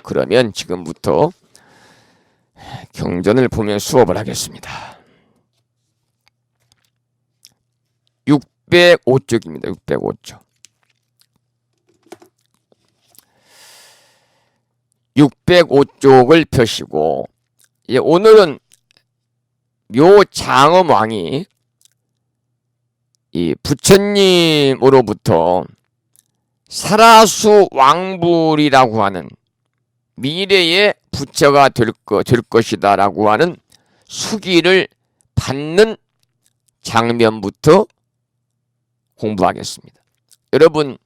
그러면 지금부터 경전을 보며 수업을 하겠습니다. 605쪽입니다. 605쪽. 605쪽을 펴시고, 오늘은 묘장엄왕이 이 부처님으로부터 사라수 왕불이라고 하는 미래의 부처가 될 것이다 라고 하는 수기를 받는 장면부터 공부하겠습니다. 여러분,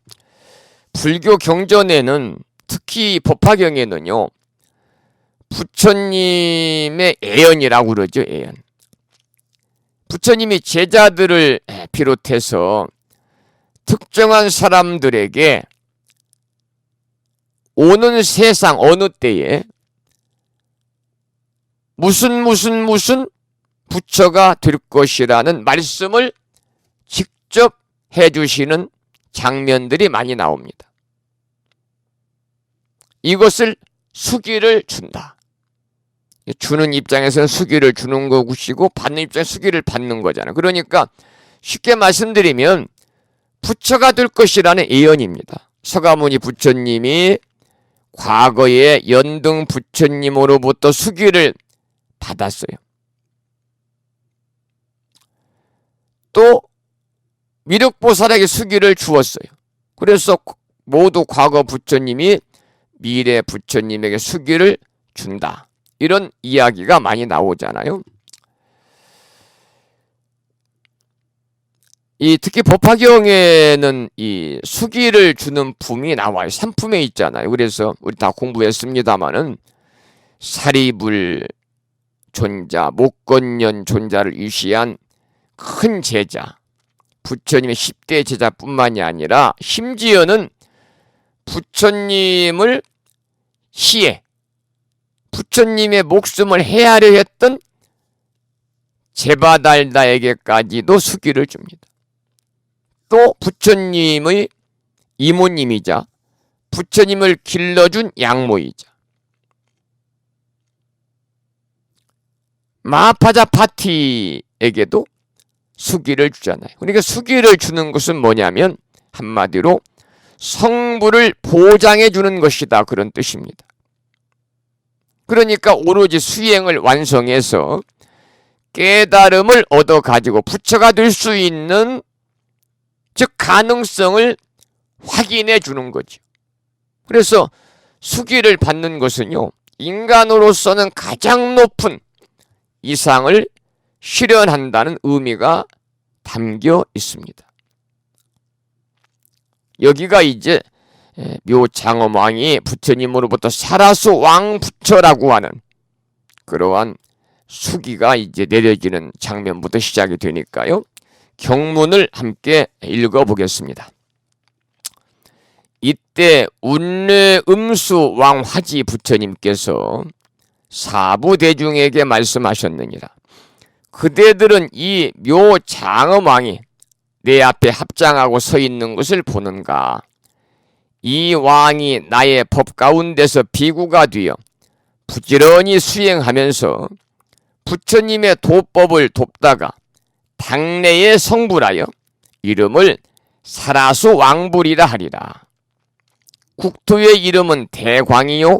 불교 경전에는 특히 법화경에는요, 부처님의 애연이라고 그러죠. 애연. 부처님이 제자들을 비롯해서 특정한 사람들에게 오는 세상 어느 때에 무슨 부처가 될 것이라는 말씀을 직접 해주시는 장면들이 많이 나옵니다. 이것을 수기를 준다. 주는 입장에서는 수기를 주는 것이고 받는 입장에서 수기를 받는 거잖아요. 그러니까 쉽게 말씀드리면 부처가 될 것이라는 예언입니다. 서가모니 부처님이 과거에 연등 부처님으로부터 수기를 받았어요. 또 미륵보살에게 수기를 주었어요. 그래서 모두 과거 부처님이 미래 부처님에게 수기를 준다. 이런 이야기가 많이 나오잖아요. 특히 법화경에는 이 수기를 주는 품이 나와요. 3품에 있잖아요. 그래서 우리 다 공부했습니다마는 사리불 존자, 목건년 존자를 위시한 큰 제자, 부처님의 10대 제자뿐만이 아니라 심지어는 부처님을 시해 부처님의 목숨을 해하려 했던 제바달다에게까지도 수기를 줍니다. 또 부처님의 이모님이자 부처님을 길러준 양모이자 마하파자파티에게도 수기를 주잖아요. 그러니까 수기를 주는 것은 뭐냐면 한마디로 성부를 보장해 주는 것이다, 그런 뜻입니다. 그러니까 오로지 수행을 완성해서 깨달음을 얻어가지고 부처가 될 수 있는, 즉 가능성을 확인해 주는 거죠. 그래서 수기를 받는 것은요, 인간으로서는 가장 높은 이상을 실현한다는 의미가 담겨 있습니다. 여기가 이제 묘장엄왕이 부처님으로부터 사라수 왕부처라고 하는 그러한 수기가 이제 내려지는 장면부터 시작이 되니까요. 경문을 함께 읽어보겠습니다. 이때 운례음수 왕화지 부처님께서 사부대중에게 말씀하셨느니라. 그대들은 이 묘장엄왕이 내 앞에 합장하고 서 있는 것을 보는가? 이 왕이 나의 법 가운데서 비구가 되어 부지런히 수행하면서 부처님의 도법을 돕다가 당내에 성불하여 이름을 사라수 왕불이라 하리라. 국토의 이름은 대광이요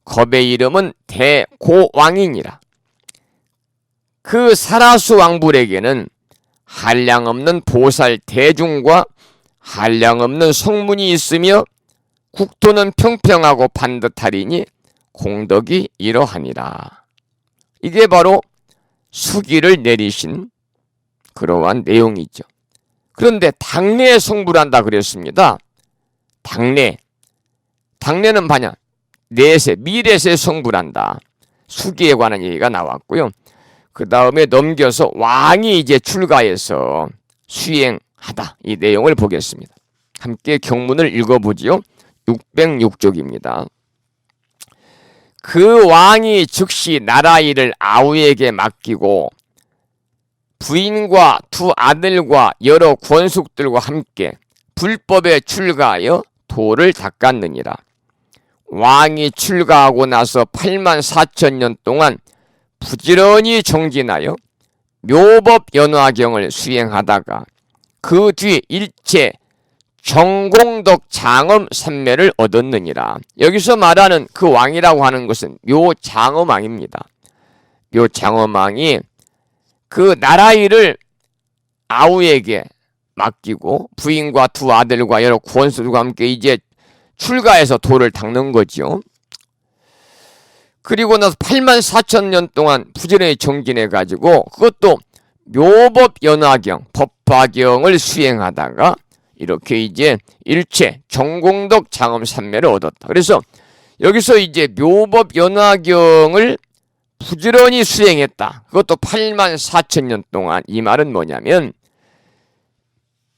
겁의 이름은 대고왕이니라. 그 사라수 왕불에게는 한량없는 보살 대중과 한량없는 성문이 있으며 국토는 평평하고 반듯하리니 공덕이 이러하니라. 이게 바로 수기를 내리신 그러한 내용이죠. 그런데 당내에 성불한다 그랬습니다. 당내는 반야 내세, 미래세 성불한다. 수기에 관한 얘기가 나왔고요. 그 다음에 넘겨서 왕이 이제 출가해서 수행하다. 이 내용을 보겠습니다. 함께 경문을 읽어보지요. 606쪽입니다. 그 왕이 즉시 나라 일을 아우에게 맡기고 부인과 두 아들과 여러 권숙들과 함께 불법에 출가하여 도를 닦았느니라. 왕이 출가하고 나서 8만 4천 년 동안 부지런히 정진하여 묘법연화경을 수행하다가 그 뒤 일체 정공덕 장엄 삼매를 얻었느니라. 여기서 말하는 그 왕이라고 하는 것은 묘장엄왕입니다. 묘장엄왕이 그 나라 일을 아우에게 맡기고 부인과 두 아들과 여러 권수들과 함께 이제 출가해서 도를 닦는 거죠. 그리고 나서 8만 4천 년 동안 부지런히 정진해가지고 그것도 묘법연화경, 법화경을 수행하다가 이렇게 이제 일체 정공덕 장엄 삼매를 얻었다. 그래서 여기서 이제 묘법연화경을 부지런히 수행했다. 그것도 8만 4천 년 동안. 이 말은 뭐냐면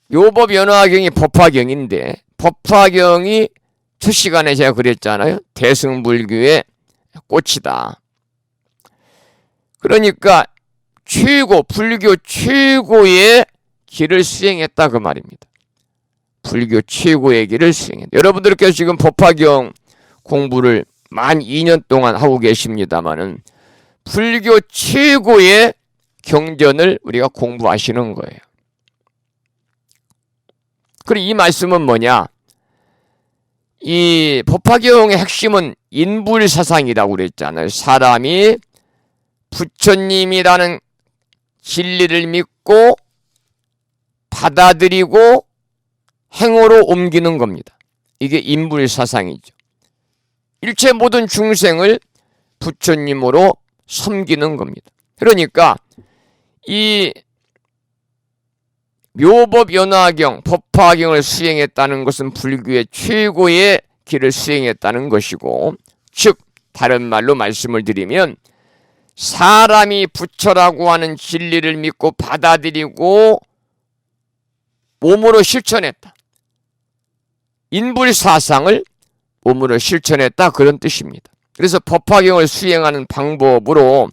묘법연화경이 법화경인데 법화경이 첫 시간에 제가 그랬잖아요. 대승불교의 꽃이다. 그러니까 불교 최고의 길을 수행했다 그 말입니다. 불교 최고의 길을 수행했다. 여러분들께서 지금 법화경 공부를 만 2년 동안 하고 계십니다마는 불교 최고의 경전을 우리가 공부하시는 거예요. 그리고 이 말씀은 뭐냐? 이 법화경의 핵심은 인불사상이라고 그랬잖아요. 사람이 부처님이라는 진리를 믿고 받아들이고 행으로 옮기는 겁니다. 이게 인불사상이죠. 일체 모든 중생을 부처님으로 섬기는 겁니다. 그러니까 이 묘법연화경, 법화경을 수행했다는 것은 불교의 최고의 길을 수행했다는 것이고, 즉 다른 말로 말씀을 드리면 사람이 부처라고 하는 진리를 믿고 받아들이고 몸으로 실천했다. 인불사상을 몸으로 실천했다, 그런 뜻입니다. 그래서 법화경을 수행하는 방법으로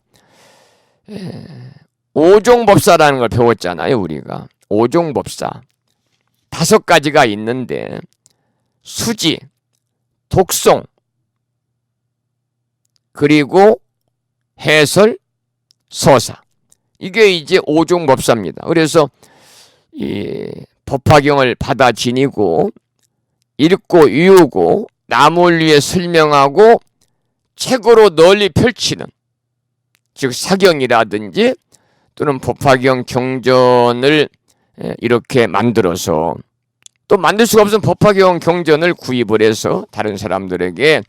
오종법사라는 걸 배웠잖아요. 우리가 오종법사 5가지가 있는데 수지, 독송, 그리고 해설, 서사, 이게 이제 오종법사입니다. 그래서 이 법화경을 받아 지니고 읽고 외우고 남을 위해 설명하고 책으로 널리 펼치는, 즉 사경이라든지 또는 법화경 경전을 이렇게 만들어서, 또 만들 수가 없으면 법화경 경전을 구입을 해서 다른 사람들에게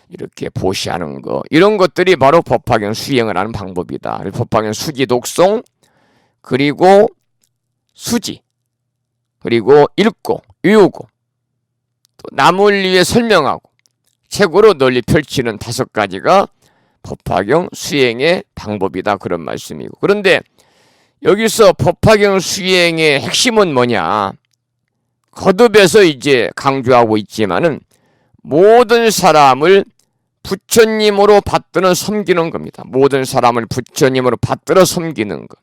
이렇게 보시하는 거, 이런 것들이 바로 법화경 수행을 하는 방법이다. 법화경 수지, 독송, 그리고 수지, 그리고 읽고 외우고 또 남을 위해 설명하고 책으로 널리 펼치는 5가지가 법화경 수행의 방법이다, 그런 말씀이고. 그런데 여기서 법화경 수행의 핵심은 뭐냐? 거듭해서 이제 강조하고 있지만은 모든 사람을 부처님으로 받들어 섬기는 겁니다. 모든 사람을 부처님으로 받들어 섬기는 것.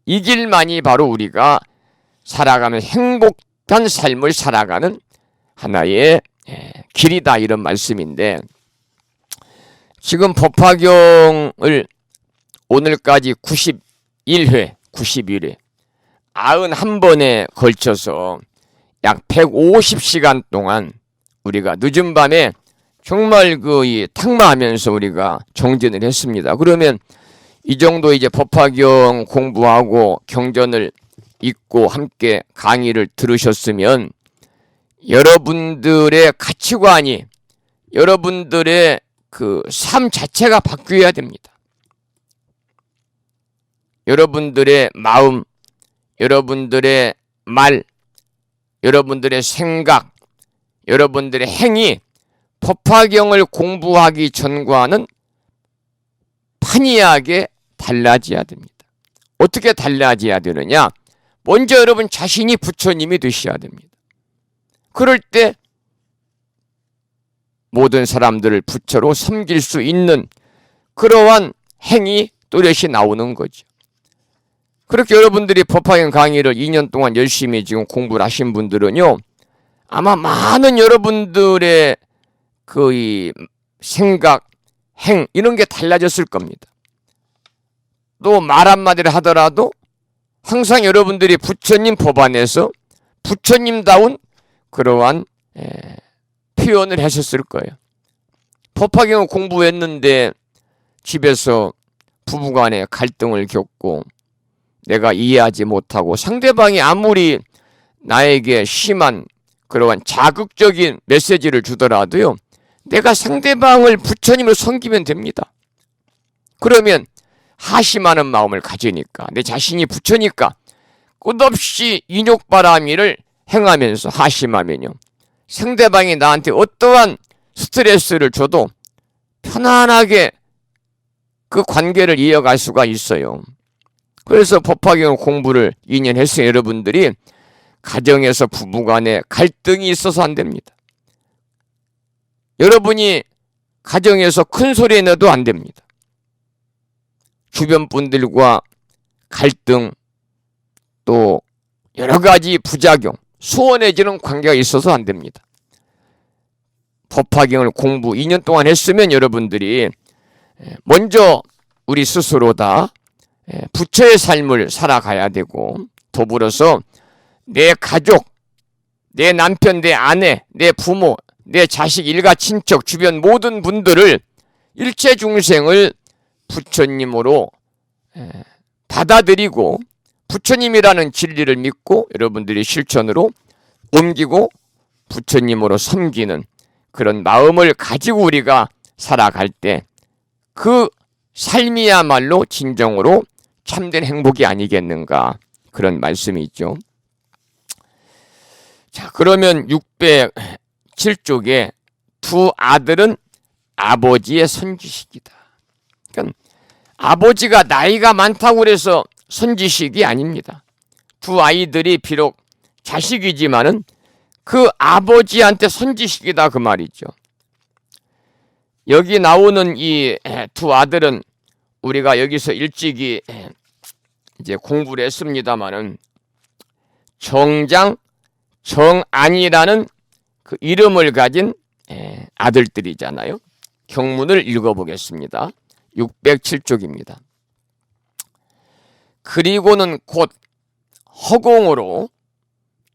이 길만이 바로 우리가 살아가는 행복한 삶을 살아가는 하나의 길이다, 이런 말씀인데, 지금 법화경을 오늘까지 91회 91번에 걸쳐서 약 150시간 동안 우리가 늦은 밤에 정말 탁마하면서 우리가 정진을 했습니다. 그러면 이 정도 이제 법화경 공부하고 경전을 읽고 함께 강의를 들으셨으면 여러분들의 가치관이, 여러분들의 그 삶 자체가 바뀌어야 됩니다. 여러분들의 마음, 여러분들의 말, 여러분들의 생각, 여러분들의 행위, 법화경을 공부하기 전과는 판이하게 달라져야 됩니다. 어떻게 달라져야 되느냐? 먼저 여러분 자신이 부처님이 되셔야 됩니다. 그럴 때 모든 사람들을 부처로 섬길 수 있는 그러한 행위, 또렷이 나오는 거죠. 그렇게 여러분들이 법화경 강의를 2년 동안 열심히 지금 공부를 하신 분들은요, 아마 많은 여러분들의 이 생각, 행 이런 게 달라졌을 겁니다. 또 말 한마디를 하더라도 항상 여러분들이 부처님 법안에서 부처님다운 그러한 표현을 하셨을 거예요. 법화경을 공부했는데 집에서 부부간에 갈등을 겪고 내가 이해하지 못하고 상대방이 아무리 나에게 심한 그러한 자극적인 메시지를 주더라도요, 내가 상대방을 부처님으로 섬기면 됩니다. 그러면 하심하는 마음을 가지니까, 내 자신이 부처니까 끝없이 인욕바라미를 행하면서 하심하면요, 상대방이 나한테 어떠한 스트레스를 줘도 편안하게 그 관계를 이어갈 수가 있어요. 그래서 법화경 공부를 2년 했어요. 여러분들이 가정에서 부부간에 갈등이 있어서 안 됩니다. 여러분이 가정에서 큰 소리 내도 안 됩니다. 주변 분들과 갈등, 또 여러 가지 부작용, 소원해지는 관계가 있어서 안 됩니다. 법화경을 공부 2년 동안 했으면 여러분들이 먼저 우리 스스로 다 부처의 삶을 살아가야 되고, 더불어서 내 가족, 내 남편, 내 아내, 내 부모, 내 자식, 일가, 친척, 주변 모든 분들을 일체 중생을 부처님으로 받아들이고 부처님이라는 진리를 믿고 여러분들이 실천으로 옮기고 부처님으로 섬기는 그런 마음을 가지고 우리가 살아갈 때 그 삶이야말로 진정으로 참된 행복이 아니겠는가, 그런 말씀이 있죠. 자, 그러면 607쪽에 두 아들은 아버지의 선지식이다. 그러니까 아버지가 나이가 많다고 해서 선지식이 아닙니다. 두 아이들이 비록 자식이지만은 그 아버지한테 선지식이다, 그 말이죠. 여기 나오는 이 두 아들은 우리가 여기서 일찍이 이제 공부를 했습니다마는 정장, 정안이라는 그 이름을 가진 아들들이잖아요. 경문을 읽어보겠습니다. 607쪽입니다. 그리고는 곧 허공으로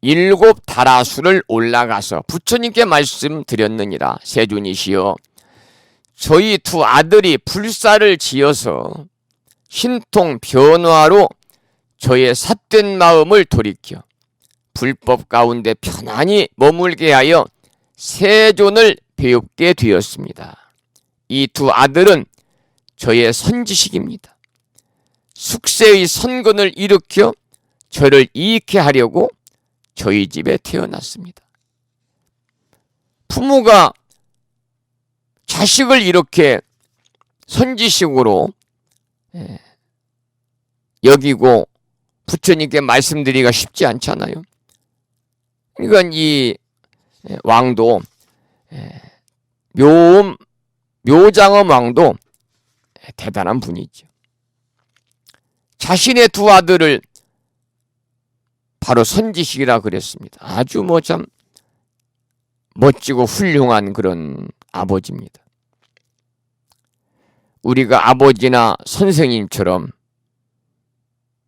7 다라수를 올라가서 부처님께 말씀드렸느니라. 세존이시여, 저희 두 아들이 불사를 지어서 신통 변화로 저의 삿된 마음을 돌이켜 불법 가운데 편안히 머물게 하여 세존을 배웁게 되었습니다. 이 두 아들은 저의 선지식입니다. 숙세의 선근을 일으켜 저를 이익해 하려고 저희 집에 태어났습니다. 부모가 자식을 이렇게 선지식으로 여기고 부처님께 말씀드리기가 쉽지 않잖아요. 그러니까 이 왕도 묘장엄 왕도 대단한 분이죠. 자신의 두 아들을 바로 선지식이라 그랬습니다. 아주 참 멋지고 훌륭한 그런 아버지입니다. 우리가 아버지나 선생님처럼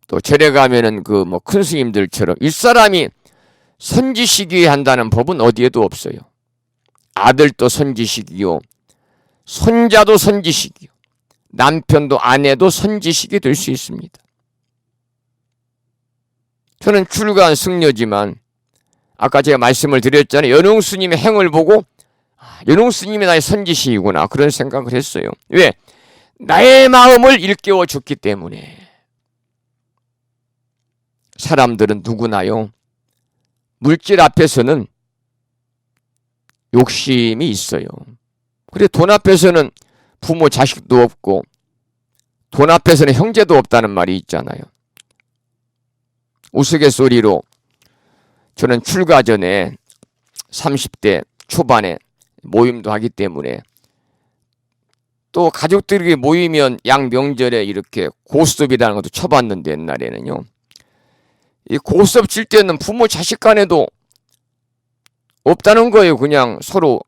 또 절에 가면은 큰 스님들처럼 윗사람이 선지식이 한다는 법은 어디에도 없어요. 아들도 선지식이요, 손자도 선지식이요, 남편도 아내도 선지식이 될 수 있습니다. 저는 출가한 승려지만 아까 제가 말씀을 드렸잖아요. 연ung 스님의 행을 보고 연ung 스님이 나의 선지식이구나, 그런 생각을 했어요. 왜? 나의 마음을 일깨워 줬기 때문에. 사람들은 누구나요, 물질 앞에서는 욕심이 있어요. 그래, 돈 앞에서는 부모 자식도 없고 돈 앞에서는 형제도 없다는 말이 있잖아요. 우스갯소리로 저는 출가 전에 30대 초반에 모임도 하기 때문에, 또 가족들이 모이면 양 명절에 이렇게 고스톱이라는 것도 쳐봤는데, 옛날에는요, 이 고스톱 칠 때는 부모 자식 간에도 없다는 거예요. 그냥 서로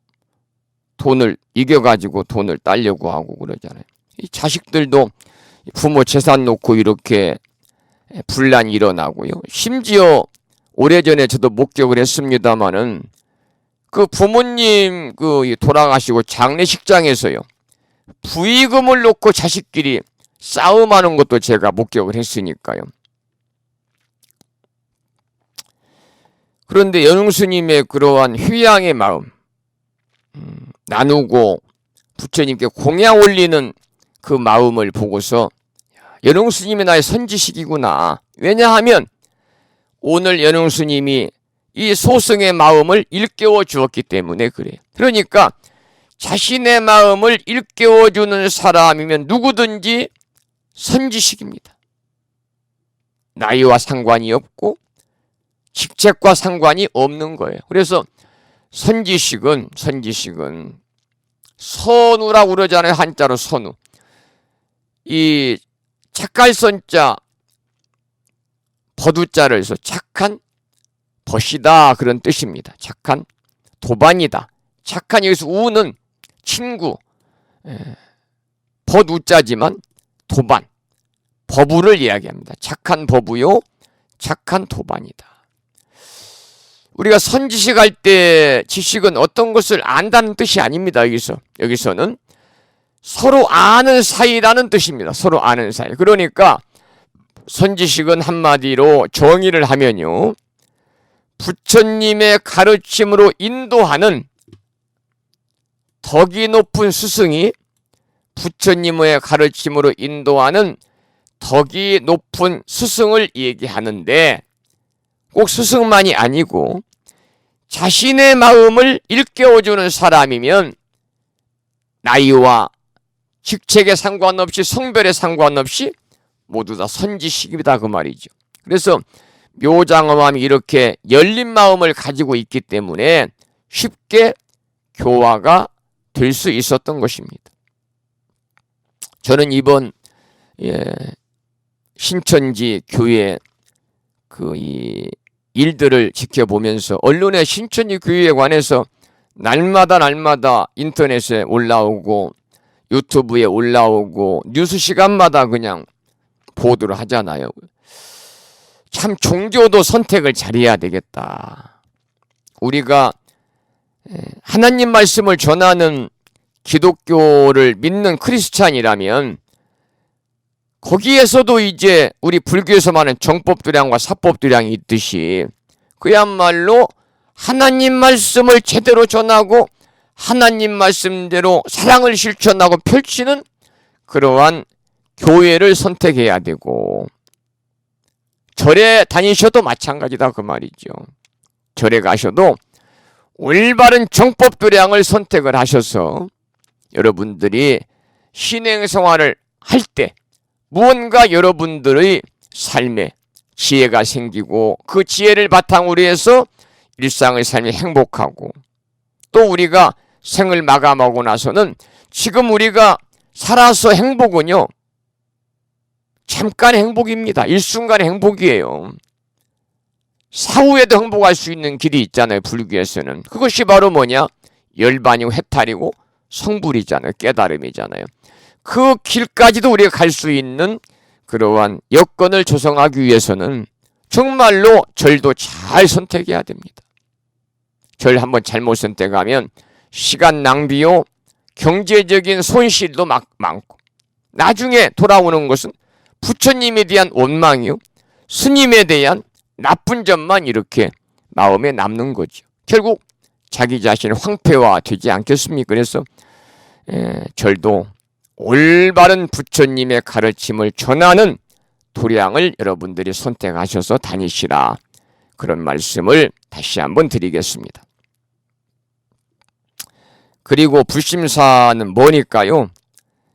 돈을 이겨가지고 돈을 따려고 하고 그러잖아요. 이 자식들도 부모 재산 놓고 이렇게 분란이 일어나고요. 심지어 오래전에 저도 목격을 했습니다마는 그 부모님 돌아가시고 장례식장에서요. 부의금을 놓고 자식끼리 싸움하는 것도 제가 목격을 했으니까요. 그런데 연흥스님의 그러한 휴양의 마음, 나누고 부처님께 공양 올리는 그 마음을 보고서 연흥스님이 나의 선지식이구나. 왜냐하면 오늘 연흥스님이 이 소승의 마음을 일깨워 주었기 때문에 그래요. 그러니까 자신의 마음을 일깨워 주는 사람이면 누구든지 선지식입니다. 나이와 상관이 없고 직책과 상관이 없는 거예요. 그래서 선지식은 선우라고 그러잖아요. 한자로 선우. 이 착갈선자 버두자를 해서 착한 벗이다 그런 뜻입니다. 착한 도반이다. 착한 여기서 우는 친구 벗우자지만 도반 버부를 이야기합니다. 착한 버부요 착한 도반이다. 우리가 선지식할 때 지식은 어떤 것을 안다는 뜻이 아닙니다. 여기서는 서로 아는 사이라는 뜻입니다. 서로 아는 사이. 그러니까 선지식은 한마디로 정의를 하면요. 부처님의 가르침으로 인도하는 덕이 높은 스승이 부처님의 가르침으로 인도하는 덕이 높은 스승을 얘기하는데 꼭 스승만이 아니고 자신의 마음을 일깨워주는 사람이면 나이와 직책에 상관없이 성별에 상관없이 모두 다 선지식이다 그 말이죠. 그래서 묘장엄함이 이렇게 열린 마음을 가지고 있기 때문에 쉽게 교화가 될 수 있었던 것입니다. 저는 이번 신천지 교회 이 일들을 지켜보면서 언론에 신천지 교회에 관해서 날마다 인터넷에 올라오고 유튜브에 올라오고 뉴스 시간마다 그냥 보도를 하잖아요. 참 종교도 선택을 잘해야 되겠다. 우리가 하나님 말씀을 전하는 기독교를 믿는 크리스찬이라면 거기에서도 이제 우리 불교에서 말하는 정법도량과 사법도량이 있듯이 그야말로 하나님 말씀을 제대로 전하고 하나님 말씀대로 사랑을 실천하고 펼치는 그러한 교회를 선택해야 되고 절에 다니셔도 마찬가지다 그 말이죠. 절에 가셔도 올바른 정법도량을 선택을 하셔서 여러분들이 신행생활을 할 때 무언가 여러분들의 삶에 지혜가 생기고 그 지혜를 바탕으로 해서 일상의 삶이 행복하고 또 우리가 생을 마감하고 나서는 지금 우리가 살아서 행복은요 잠깐의 행복입니다. 일순간의 행복이에요. 사후에도 행복할 수 있는 길이 있잖아요. 불교에서는. 그것이 바로 뭐냐? 열반이고 해탈이고 성불이잖아요. 깨달음이잖아요. 그 길까지도 우리가 갈 수 있는 그러한 여건을 조성하기 위해서는 정말로 절도 잘 선택해야 됩니다. 절 한번 잘못 선택하면 시간 낭비요, 경제적인 손실도 많고 나중에 돌아오는 것은 부처님에 대한 원망이요, 스님에 대한 나쁜 점만 이렇게 마음에 남는 거죠. 결국 자기 자신의 황폐화 되지 않겠습니까? 그래서 절도 올바른 부처님의 가르침을 전하는 도량을 여러분들이 선택하셔서 다니시라. 그런 말씀을 다시 한번 드리겠습니다. 그리고 불심사는 뭐니까요?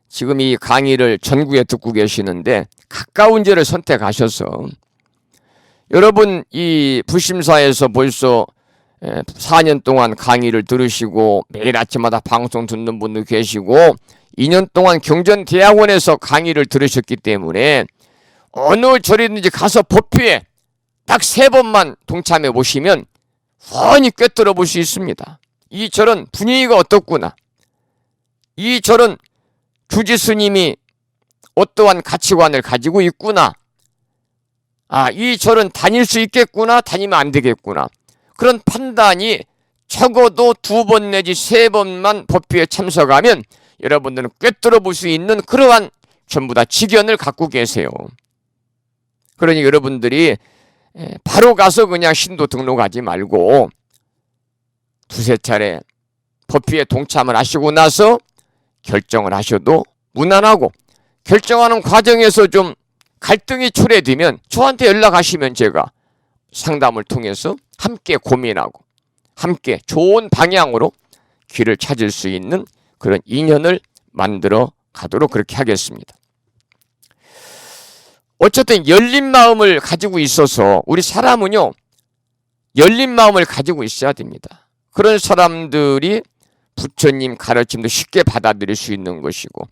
지금 이 강의를 전국에 듣고 계시는데 가까운 데를 선택하셔서 여러분 이 불심사에서 벌써 4년 동안 강의를 들으시고 매일 아침마다 방송 듣는 분도 계시고 2년 동안 경전대학원에서 강의를 들으셨기 때문에 어느 절이든지 가서 법회에 딱 3번만 동참해 보시면 훤히 꿰뚫어 볼 수 있습니다. 이 절은 분위기가 어떻구나. 이 절은 주지 스님이 어떠한 가치관을 가지고 있구나. 이 절은 다닐 수 있겠구나, 다니면 안 되겠구나. 그런 판단이 적어도 2번 내지 3번만 법회에 참석하면 여러분들은 꿰뚫어 볼 수 있는 그러한 전부 다 직견을 갖고 계세요. 그러니 여러분들이 바로 가서 그냥 신도 등록하지 말고 2~3차례 법회에 동참을 하시고 나서 결정을 하셔도 무난하고, 결정하는 과정에서 좀 갈등이 초래되면 저한테 연락하시면 제가 상담을 통해서 함께 고민하고 함께 좋은 방향으로 길을 찾을 수 있는 그런 인연을 만들어 가도록 그렇게 하겠습니다. 어쨌든 열린 마음을 가지고 있어서, 우리 사람은요 열린 마음을 가지고 있어야 됩니다. 그런 사람들이 부처님 가르침도 쉽게 받아들일 수 있는 것이고,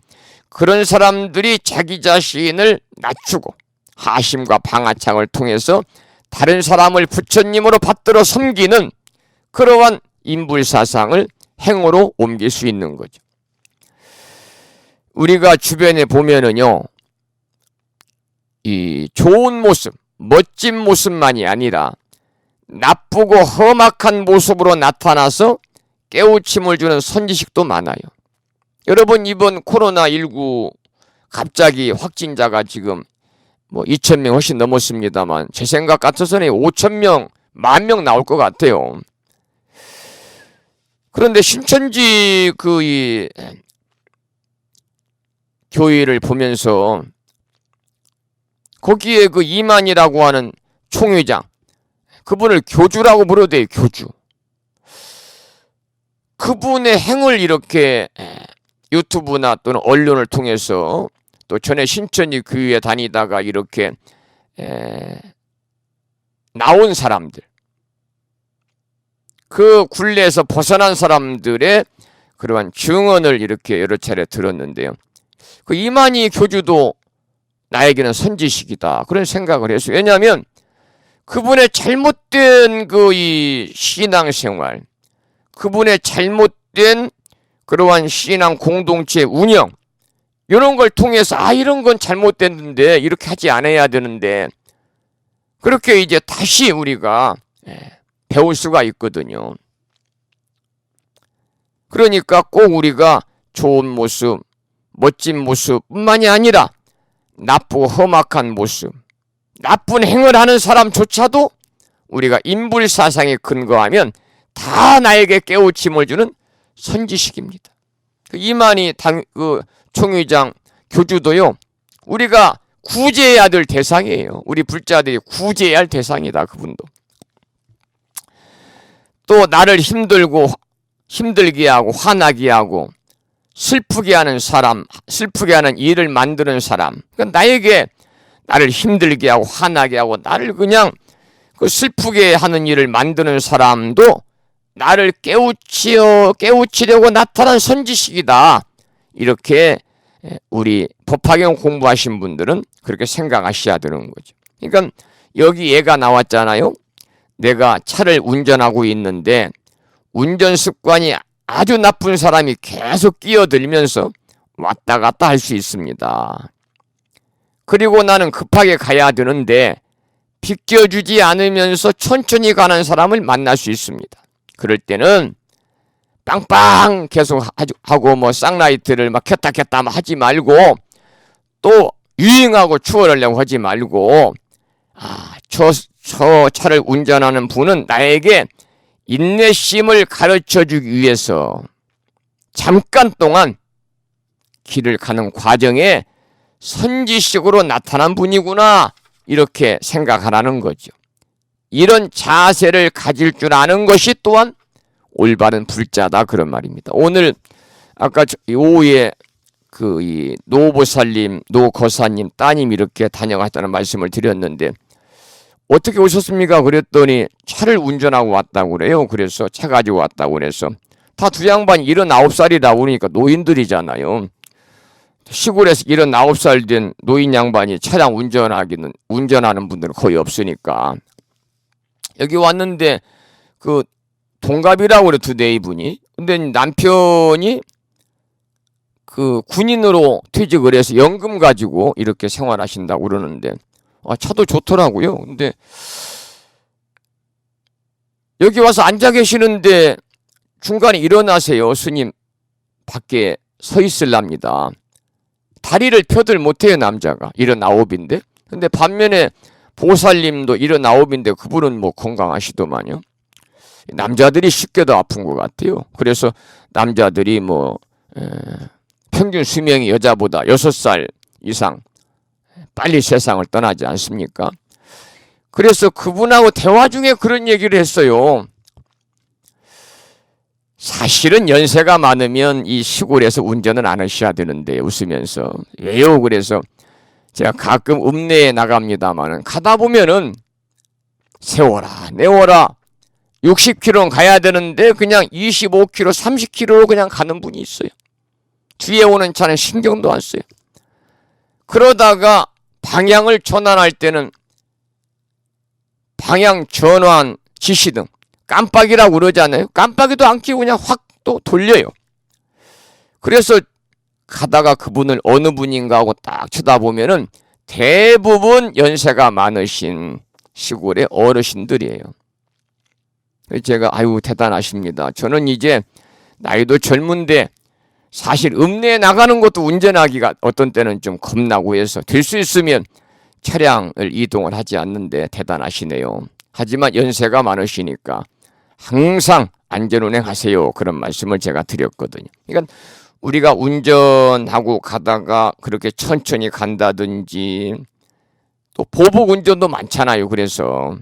그런 사람들이 자기 자신을 낮추고 하심과 방아창을 통해서 다른 사람을 부처님으로 받들어 섬기는 그러한 인불사상을 행으로 옮길 수 있는 거죠. 우리가 주변에 보면은요, 이 좋은 모습, 멋진 모습만이 아니라 나쁘고 험악한 모습으로 나타나서 깨우침을 주는 선지식도 많아요. 여러분, 이번 코로나19 갑자기 확진자가 지금 2,000명 훨씬 넘었습니다만, 제 생각 같아서는 5,000명, 10,000명 나올 것 같아요. 그런데 신천지 이 교회를 보면서 거기에 그 이만이라고 하는 총회장, 그분을 교주라고 부르대요. 교주. 그분의 행을 이렇게 유튜브나 또는 언론을 통해서, 또 전에 신천지 교회에 다니다가 이렇게 나온 사람들, 그 굴레에서 벗어난 사람들의 그러한 증언을 이렇게 여러 차례 들었는데요. 그 이만희 교주도 나에게는 선지식이다, 그런 생각을 했어요. 왜냐하면 그분의 잘못된 이 신앙생활, 그분의 잘못된 그러한 신앙 공동체 운영, 이런 걸 통해서 이런 건 잘못됐는데 이렇게 하지 않아야 되는데, 그렇게 이제 다시 우리가 배울 수가 있거든요. 그러니까 꼭 우리가 좋은 모습, 멋진 모습뿐만이 아니라 나쁘고 험악한 모습, 나쁜 행을 하는 사람조차도 우리가 인불사상에 근거하면 다 나에게 깨우침을 주는 선지식입니다. 이만희 총회장 교주도요, 우리가 구제해야 될 대상이에요. 우리 불자들이 구제해야 할 대상이다, 그분도. 또 나를 힘들게 하고 화나게 하고 슬프게 하는 사람, 슬프게 하는 일을 만드는 사람, 그러니까 나를 힘들게 하고 화나게 하고 나를 그냥 슬프게 하는 일을 만드는 사람도 나를 깨우치려고 나타난 선지식이다. 이렇게 우리 법화경 공부하신 분들은 그렇게 생각하셔야 되는 거죠. 그러니까 여기 예가 나왔잖아요. 내가 차를 운전하고 있는데 운전 습관이 아주 나쁜 사람이 계속 끼어들면서 왔다 갔다 할 수 있습니다. 그리고 나는 급하게 가야 되는데 비켜주지 않으면서 천천히 가는 사람을 만날 수 있습니다. 그럴 때는 빵빵 계속 하고 쌍라이트를 켰다 켰다 하지 말고, 또 유행하고 추월하려고 하지 말고, 저 차를 운전하는 분은 나에게 인내심을 가르쳐주기 위해서 잠깐 동안 길을 가는 과정에 선지식으로 나타난 분이구나, 이렇게 생각하라는 거죠. 이런 자세를 가질 줄 아는 것이 또한 올바른 불자다, 그런 말입니다. 오늘 아까 오후에 이 노보살님, 노거사님 따님 이렇게 다녀갔다는 말씀을 드렸는데, 어떻게 오셨습니까? 그랬더니 차를 운전하고 왔다고 그래요. 그래서 차 가지고 왔다고 그래서 다 두 양반이 79살이라고 그러니까 노인들이잖아요. 시골에서 79살 된 노인 양반이 차량 운전하는 분들은 거의 없으니까 여기 왔는데 동갑이라고 그래, 두 네 이분이. 근데 남편이 그 군인으로 퇴직을 해서 연금 가지고 이렇게 생활하신다고 그러는데 차도 좋더라고요. 근데 여기 와서 앉아 계시는데 중간에 일어나세요. 스님 밖에 서 있으랍니다. 다리를 펴들 못해요, 남자가. 79인데. 근데 반면에 보살님도 79인데 그분은 뭐 건강하시더만요. 남자들이 쉽게도 아픈 것 같아요. 그래서 남자들이 평균 수명이 여자보다 6살 이상 빨리 세상을 떠나지 않습니까? 그래서 그분하고 대화 중에 그런 얘기를 했어요. 사실은 연세가 많으면 이 시골에서 운전을 안 하셔야 되는데 웃으면서 왜요? 그래서 제가 가끔 읍내에 나갑니다만 가다 보면은 세워라 내워라 60km 가야 되는데 그냥 25km 30km로 그냥 가는 분이 있어요. 뒤에 오는 차는 신경도 안 써요. 그러다가 방향을 전환할 때는 방향 전환 지시등 깜빡이라고 그러잖아요. 깜빡이도 안 켜고 그냥 확 또 돌려요. 그래서 가다가 그분을 어느 분인가 하고 딱 쳐다보면은 대부분 연세가 많으신 시골의 어르신들이에요. 제가 아유 대단하십니다. 저는 이제 나이도 젊은데 사실 읍내에 나가는 것도 운전하기가 어떤 때는 좀 겁나고 해서 될 수 있으면 차량을 이동을 하지 않는데 대단하시네요. 하지만 연세가 많으시니까 항상 안전운행하세요. 그런 말씀을 제가 드렸거든요. 그러니까 우리가 운전하고 가다가 그렇게 천천히 간다든지 또 보복 운전도 많잖아요. 그래서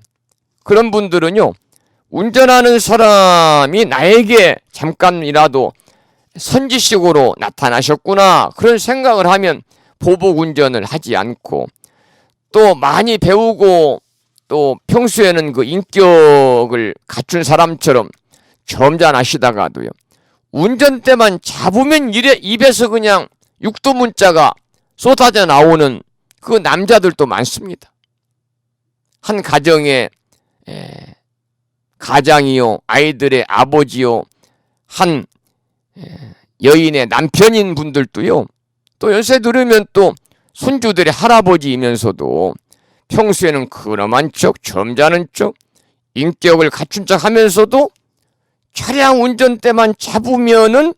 그런 분들은요. 운전하는 사람이 나에게 잠깐이라도 선지식으로 나타나셨구나 그런 생각을 하면 보복 운전을 하지 않고 또 많이 배우고 또 평소에는 그 인격을 갖춘 사람처럼 점잖으시다가도요. 운전대만 잡으면 입에서 그냥 육두문자가 쏟아져 나오는 그 남자들도 많습니다. 한 가정에 가장이요, 아이들의 아버지요, 한 여인의 남편인 분들도요. 또 연세 들으면 또 손주들의 할아버지이면서도 평소에는 근엄한 척, 점잖은 척, 인격을 갖춘 척 하면서도 차량 운전대만 잡으면은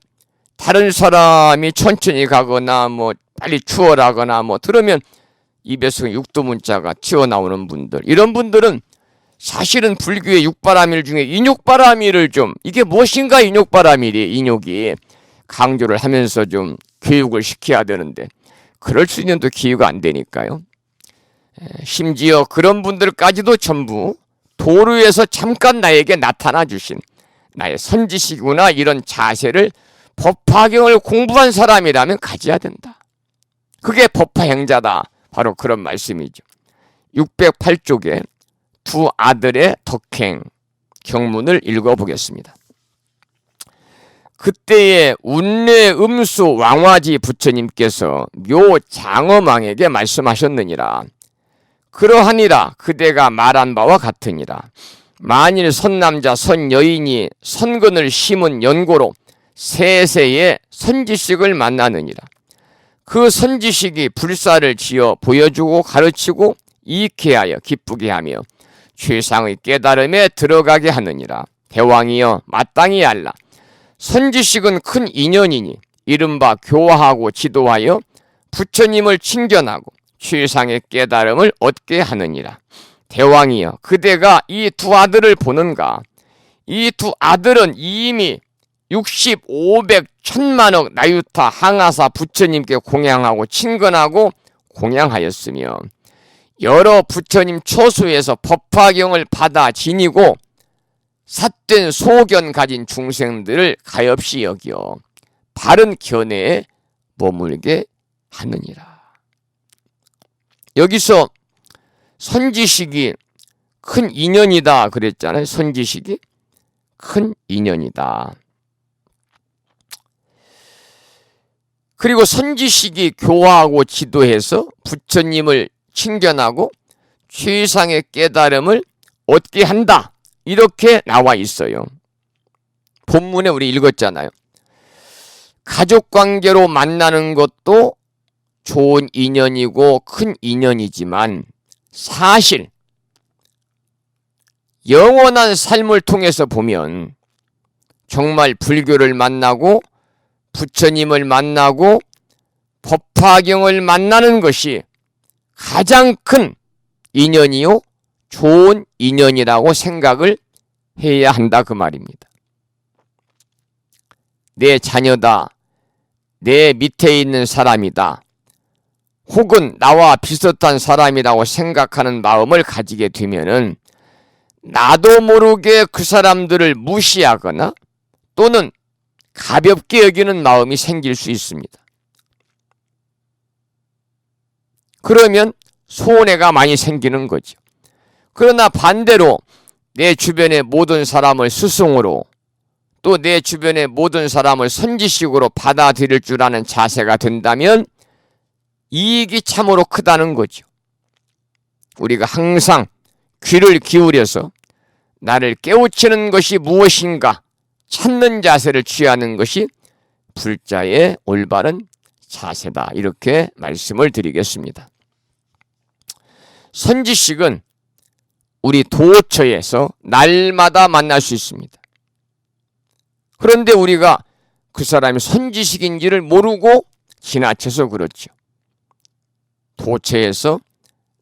다른 사람이 천천히 가거나 빨리 추월하거나 들으면 입에서 육두문자가 튀어나오는 분들, 이런 분들은 사실은 불교의 육바라밀 중에 인욕바라밀을 좀 이게 무엇인가 인욕바라밀이 인욕이 강조를 하면서 좀 교육을 시켜야 되는데 그럴 수 있는 또 기회가 안 되니까요. 심지어 그런 분들까지도 전부 도로에서 잠깐 나에게 나타나 주신 나의 선지식이구나 이런 자세를 법화경을 공부한 사람이라면 가져야 된다. 그게 법화행자다. 바로 그런 말씀이죠. 608쪽에 두 아들의 덕행 경문을 읽어보겠습니다. 그때에 운례 음수 왕화지 부처님께서 묘 장엄왕에게 말씀하셨느니라. 그러하니라 그대가 말한 바와 같으니라. 만일 선남자 선여인이 선근을 심은 연고로 세세의 선지식을 만나느니라. 그 선지식이 불사를 지어 보여주고 가르치고 이익해 하여 기쁘게 하며 최상의 깨달음에 들어가게 하느니라. 대왕이여 마땅히 알라. 선지식은 큰 인연이니 이른바 교화하고 지도하여 부처님을 칭견하고 최상의 깨달음을 얻게 하느니라. 대왕이여 그대가 이 두 아들을 보는가? 이 두 아들은 이미 60, 500, 1000만억 나유타 항아사 부처님께 공양하고 친근하고 공양하였으며 여러 부처님 초수에서 법화경을 받아 지니고 삿된 소견 가진 중생들을 가엾이 여기어 바른 견해에 머물게 하느니라. 여기서 선지식이 큰 인연이다 그랬잖아요. 선지식이 큰 인연이다. 그리고 선지식이 교화하고 지도해서 부처님을 칭견하고 최상의 깨달음을 얻게 한다. 이렇게 나와 있어요. 본문에 우리 읽었잖아요. 가족관계로 만나는 것도 좋은 인연이고 큰 인연이지만 사실 영원한 삶을 통해서 보면 정말 불교를 만나고 부처님을 만나고 법화경을 만나는 것이 가장 큰 인연이요 좋은 인연이라고 생각을 해야 한다 그 말입니다. 내 자녀다, 내 밑에 있는 사람이다, 혹은 나와 비슷한 사람이라고 생각하는 마음을 가지게 되면은 나도 모르게 그 사람들을 무시하거나 또는 가볍게 여기는 마음이 생길 수 있습니다. 그러면 손해가 많이 생기는 거죠. 그러나 반대로 내 주변의 모든 사람을 스승으로 또 내 주변의 모든 사람을 선지식으로 받아들일 줄 아는 자세가 된다면 이익이 참으로 크다는 거죠. 우리가 항상 귀를 기울여서 나를 깨우치는 것이 무엇인가 찾는 자세를 취하는 것이 불자의 올바른 자세다. 이렇게 말씀을 드리겠습니다. 선지식은 우리 도처에서 날마다 만날 수 있습니다. 그런데 우리가 그 사람이 선지식인지를 모르고 지나쳐서 그렇죠. 도처에서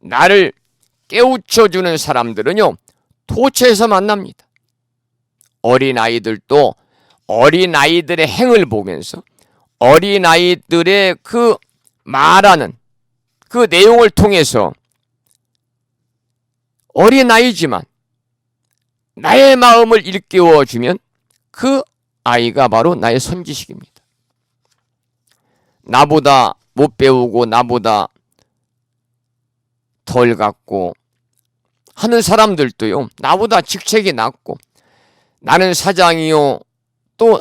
나를 깨우쳐주는 사람들은요, 도처에서 만납니다. 어린아이들도 어린아이들의 행을 보면서 어린아이들의 그 말하는 그 내용을 통해서 어린아이지만 나의 마음을 일깨워주면 그 아이가 바로 나의 선지식입니다. 나보다 못 배우고 나보다 덜 갖고 하는 사람들도요, 나보다 직책이 낮고 나는 사장이요, 또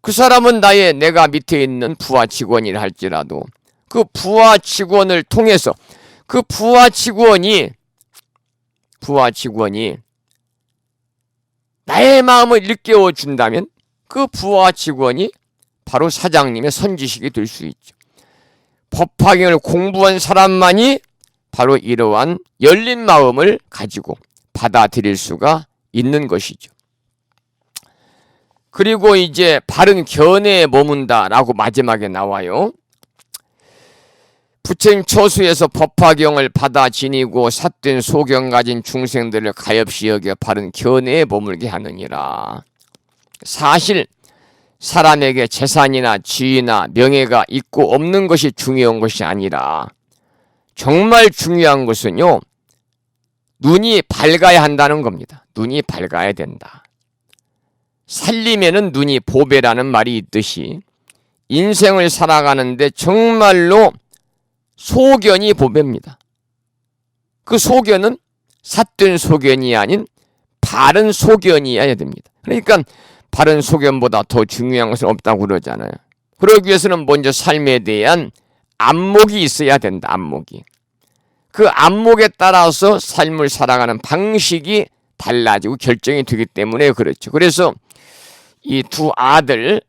그 사람은 내가 밑에 있는 부하 직원이라 할지라도 그 부하 직원을 통해서 그 부하 직원이 나의 마음을 일깨워 준다면 그 부하 직원이 바로 사장님의 선지식이 될 수 있죠. 법화경을 공부한 사람만이 바로 이러한 열린 마음을 가지고 받아들일 수가 있는 것이죠. 그리고 이제 바른 견해에 머문다라고 마지막에 나와요. 부처님 처수에서 법화경을 받아 지니고 삿된 소경 가진 중생들을 가엾이 여겨 바른 견해에 머물게 하느니라. 사실 사람에게 재산이나 지위나 명예가 있고 없는 것이 중요한 것이 아니라 정말 중요한 것은요, 눈이 밝아야 한다는 겁니다. 눈이 밝아야 된다. 살림에는 눈이 보배라는 말이 있듯이 인생을 살아가는데 정말로 소견이 보배입니다. 그 소견은 삿된 소견이 아닌 바른 소견이어야 됩니다. 그러니까 바른 소견보다 더 중요한 것은 없다고 그러잖아요. 그러기 위해서는 먼저 삶에 대한 안목이 있어야 된다. 안목이. 그 안목에 따라서 삶을 살아가는 방식이 달라지고 결정이 되기 때문에 그렇죠. 그래서 이 두 아들,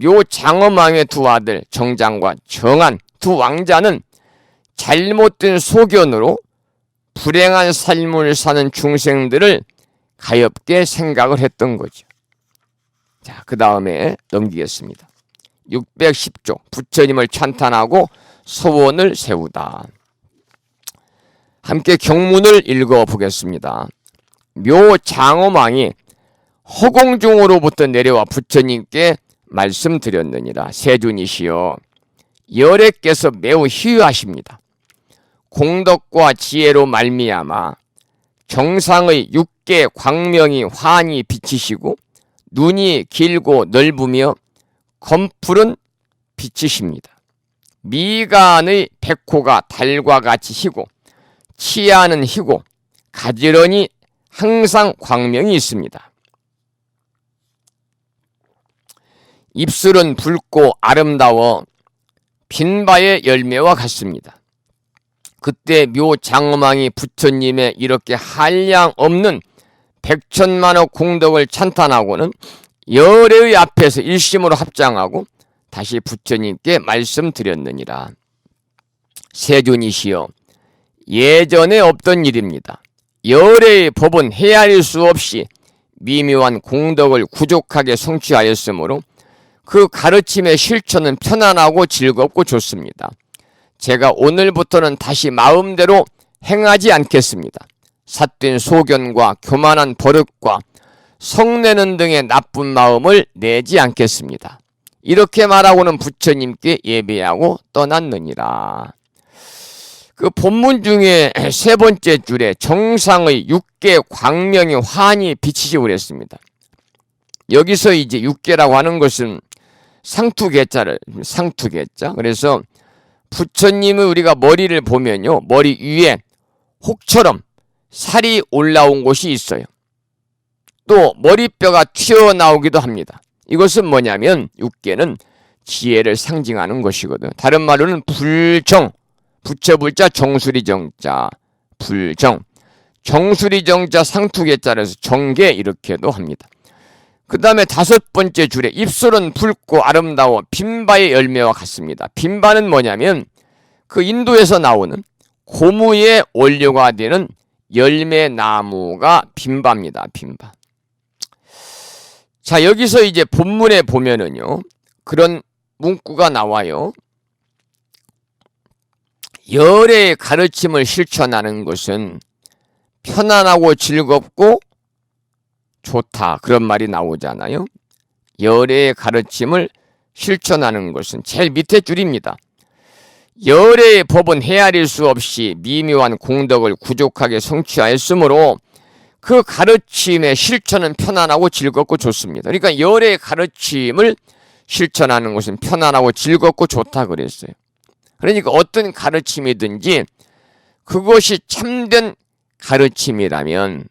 묘장엄왕의 두 아들, 정장과 정안 두 왕자는 잘못된 소견으로 불행한 삶을 사는 중생들을 가엾게 생각을 했던 거죠. 자, 그 다음에 넘기겠습니다. 610조 부처님을 찬탄하고 소원을 세우다. 함께 경문을 읽어보겠습니다. 묘장엄왕이 허공중으로부터 내려와 부처님께 말씀드렸느니라. 세존이시여, 열애께서 매우 희유하십니다. 공덕과 지혜로 말미암아 정상의 육계 광명이 환히 비치시고 눈이 길고 넓으며 검푸른 빛이십니다. 미간의 백호가 달과 같이 희고 치아는 희고 가지런히 항상 광명이 있습니다. 입술은 붉고 아름다워 빈바의 열매와 같습니다. 그때 묘장엄왕이 부처님의 이렇게 한량 없는 백천만억 공덕을 찬탄하고는 열애의 앞에서 일심으로 합장하고 다시 부처님께 말씀드렸느니라. 세존이시여, 예전에 없던 일입니다. 열애의 법은 헤아릴 수 없이 미묘한 공덕을 구족하게 성취하였으므로 그 가르침의 실천은 편안하고 즐겁고 좋습니다. 제가 오늘부터는 다시 마음대로 행하지 않겠습니다. 삿된 소견과 교만한 버릇과 성내는 등의 나쁜 마음을 내지 않겠습니다. 이렇게 말하고는 부처님께 예배하고 떠났느니라. 그 본문 중에 세 번째 줄에 정상의 육계 광명이 환히 비치시고 그랬습니다. 여기서 이제 육계라고 하는 것은 상투계자. 그래서 부처님의 우리가 머리를 보면요, 머리 위에 혹처럼 살이 올라온 곳이 있어요. 또 머리뼈가 튀어나오기도 합니다. 이것은 뭐냐면 육계는 지혜를 상징하는 것이거든. 다른 말로는 불정, 부처불자 정수리정자, 불정, 정수리정자 상투계자라서 정계 이렇게도 합니다. 그 다음에 다섯 번째 줄에 입술은 붉고 아름다워 빈바의 열매와 같습니다. 빈바는 뭐냐면 그 인도에서 나오는 고무의 원료가 되는 열매나무가 빈바입니다. 빈바. 자, 여기서 이제 본문에 보면은요, 그런 문구가 나와요. 열애의 가르침을 실천하는 것은 편안하고 즐겁고 좋다, 그런 말이 나오잖아요. 열애의 가르침을 실천하는 것은 제일 밑에 줄입니다. 열애의 법은 헤아릴 수 없이 미묘한 공덕을 구족하게 성취하였으므로 그 가르침의 실천은 편안하고 즐겁고 좋습니다. 그러니까 열애의 가르침을 실천하는 것은 편안하고 즐겁고 좋다 그랬어요. 그러니까 어떤 가르침이든지 그것이 참된 가르침이라면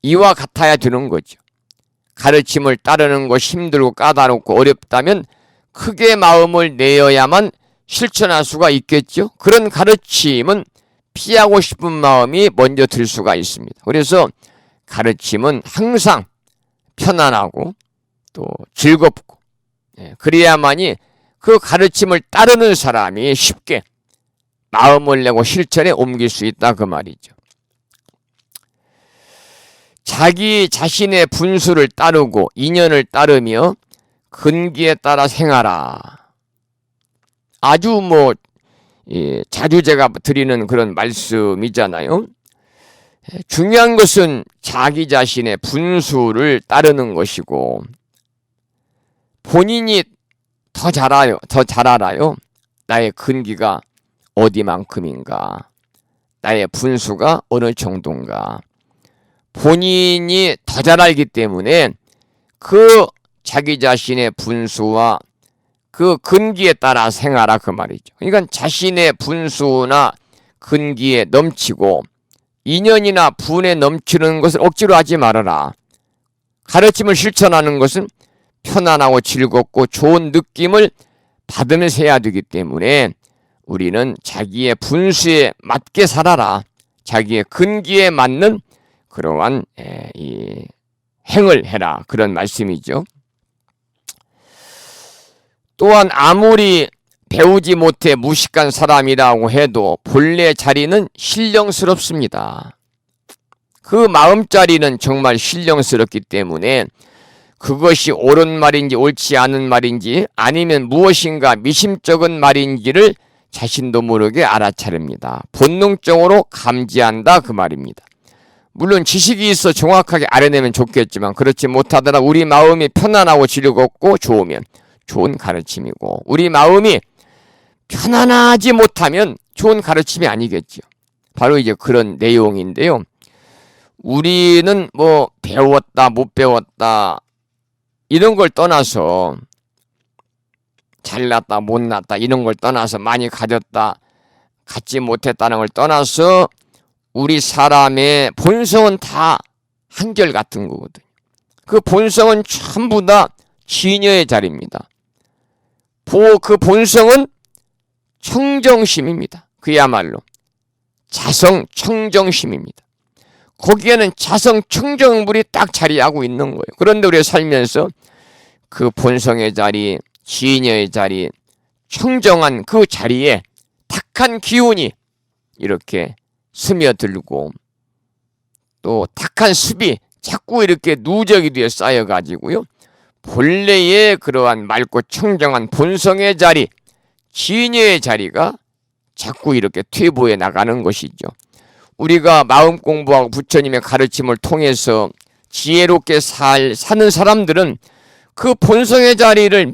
이와 같아야 되는 거죠. 가르침을 따르는 것이 힘들고 까다롭고 어렵다면 크게 마음을 내어야만 실천할 수가 있겠죠. 그런 가르침은 피하고 싶은 마음이 먼저 들 수가 있습니다. 그래서 가르침은 항상 편안하고 또 즐겁고, 그래야만이 그 가르침을 따르는 사람이 쉽게 마음을 내고 실천에 옮길 수 있다 그 말이죠. 자기 자신의 분수를 따르고 인연을 따르며 근기에 따라 생하라. 아주 자주 제가 드리는 그런 말씀이잖아요. 중요한 것은 자기 자신의 분수를 따르는 것이고, 본인이 더 잘 알아요. 나의 근기가 어디만큼인가, 나의 분수가 어느 정도인가. 본인이 더 잘 알기 때문에 그 자기 자신의 분수와 그 근기에 따라 생하라 그 말이죠. 그러니까 자신의 분수나 근기에 넘치고 인연이나 분에 넘치는 것을 억지로 하지 말아라. 가르침을 실천하는 것은 편안하고 즐겁고 좋은 느낌을 받으면서 해야 되기 때문에 우리는 자기의 분수에 맞게 살아라. 자기의 근기에 맞는 그러한 이 행을 해라, 그런 말씀이죠. 또한 아무리 배우지 못해 무식한 사람이라고 해도 본래 자리는 신령스럽습니다. 그 마음자리는 정말 신령스럽기 때문에 그것이 옳은 말인지 옳지 않은 말인지 아니면 무엇인가 미심쩍은 말인지를 자신도 모르게 알아차립니다. 본능적으로 감지한다 그 말입니다. 물론 지식이 있어 정확하게 알아내면 좋겠지만 그렇지 못하더라 우리 마음이 편안하고 즐겁고 좋으면 좋은 가르침이고, 우리 마음이 편안하지 못하면 좋은 가르침이 아니겠죠. 바로 이제 그런 내용인데요. 우리는 배웠다 못 배웠다 이런 걸 떠나서, 잘났다 못났다 이런 걸 떠나서, 많이 가졌다 갖지 못했다는 걸 떠나서 우리 사람의 본성은 다 한결같은 거거든요. 그 본성은 전부 다 진여의 자리입니다. 그 본성은 청정심입니다. 그야말로 자성 청정심입니다. 거기에는 자성 청정물이 딱 자리하고 있는 거예요. 그런데 우리가 살면서 그 본성의 자리, 지녀의 자리, 청정한 그 자리에 탁한 기운이 이렇게 스며들고 또 탁한 습이 자꾸 이렇게 누적이 되어 쌓여가지고요. 본래의 그러한 맑고 청정한 본성의 자리, 지녀의 자리가 자꾸 이렇게 퇴보해 나가는 것이죠. 우리가 마음 공부하고 부처님의 가르침을 통해서 지혜롭게 사는 사람들은 그 본성의 자리를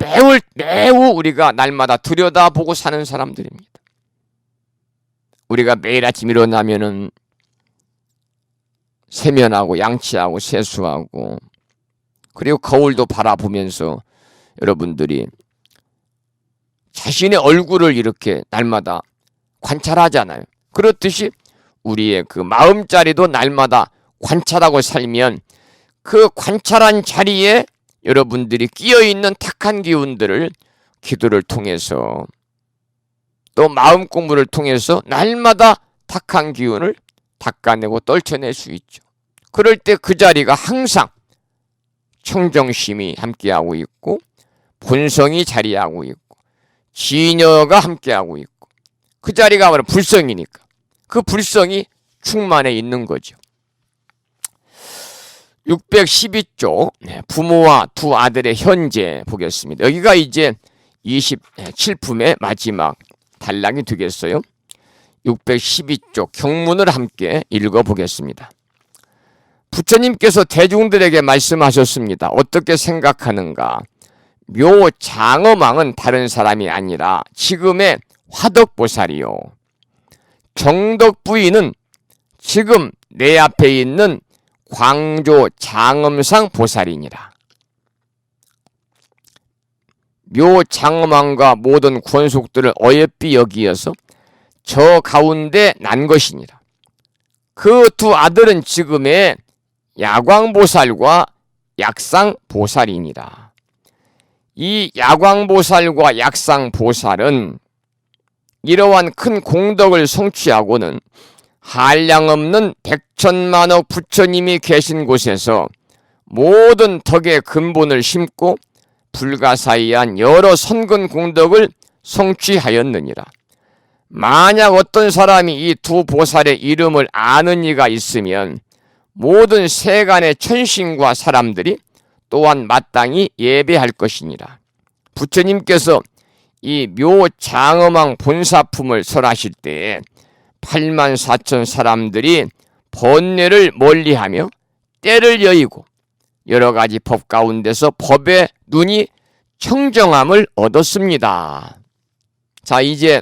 매우 우리가 날마다 들여다보고 사는 사람들입니다. 우리가 매일 아침 일어나면은 세면하고 양치하고 세수하고 그리고 거울도 바라보면서 여러분들이 자신의 얼굴을 이렇게 날마다 관찰하잖아요. 그렇듯이 우리의 그 마음자리도 날마다 관찰하고 살면 그 관찰한 자리에 여러분들이 끼어있는 탁한 기운들을 기도를 통해서 또 마음 공부를 통해서 날마다 탁한 기운을 닦아내고 떨쳐낼 수 있죠. 그럴 때 그 자리가 항상 청정심이 함께하고 있고 본성이 자리하고 있고 지녀가 함께하고 있고 그 자리가 바로 불성이니까 그 불성이 충만해 있는 거죠. 612쪽 부모와 두 아들의 현재 보겠습니다. 여기가 이제 27품의 마지막 단락이 되겠어요. 612쪽 경문을 함께 읽어보겠습니다. 부처님께서 대중들에게 말씀하셨습니다. 어떻게 생각하는가? 묘장엄왕은 다른 사람이 아니라 지금의 화덕보살이요. 정덕부인은 지금 내 앞에 있는 광조 장엄상 보살이니라. 묘장엄왕과 모든 권속들을 어여삐 여기어서 저 가운데 난 것이니라. 그 두 아들은 지금의 야광보살과 약상보살이니라. 이 야광보살과 약상보살은 이러한 큰 공덕을 성취하고는 한량없는 백천만억 부처님이 계신 곳에서 모든 덕의 근본을 심고 불가사의한 여러 선근 공덕을 성취하였느니라. 만약 어떤 사람이 이 두 보살의 이름을 아는 이가 있으면 모든 세간의 천신과 사람들이 또한 마땅히 예배할 것이니라. 부처님께서 이 묘장엄왕 본사품을 설하실 때에 84,000 사람들이 번뇌를 멀리하며 때를 여의고 여러 가지 법 가운데서 법의 눈이 청정함을 얻었습니다. 자, 이제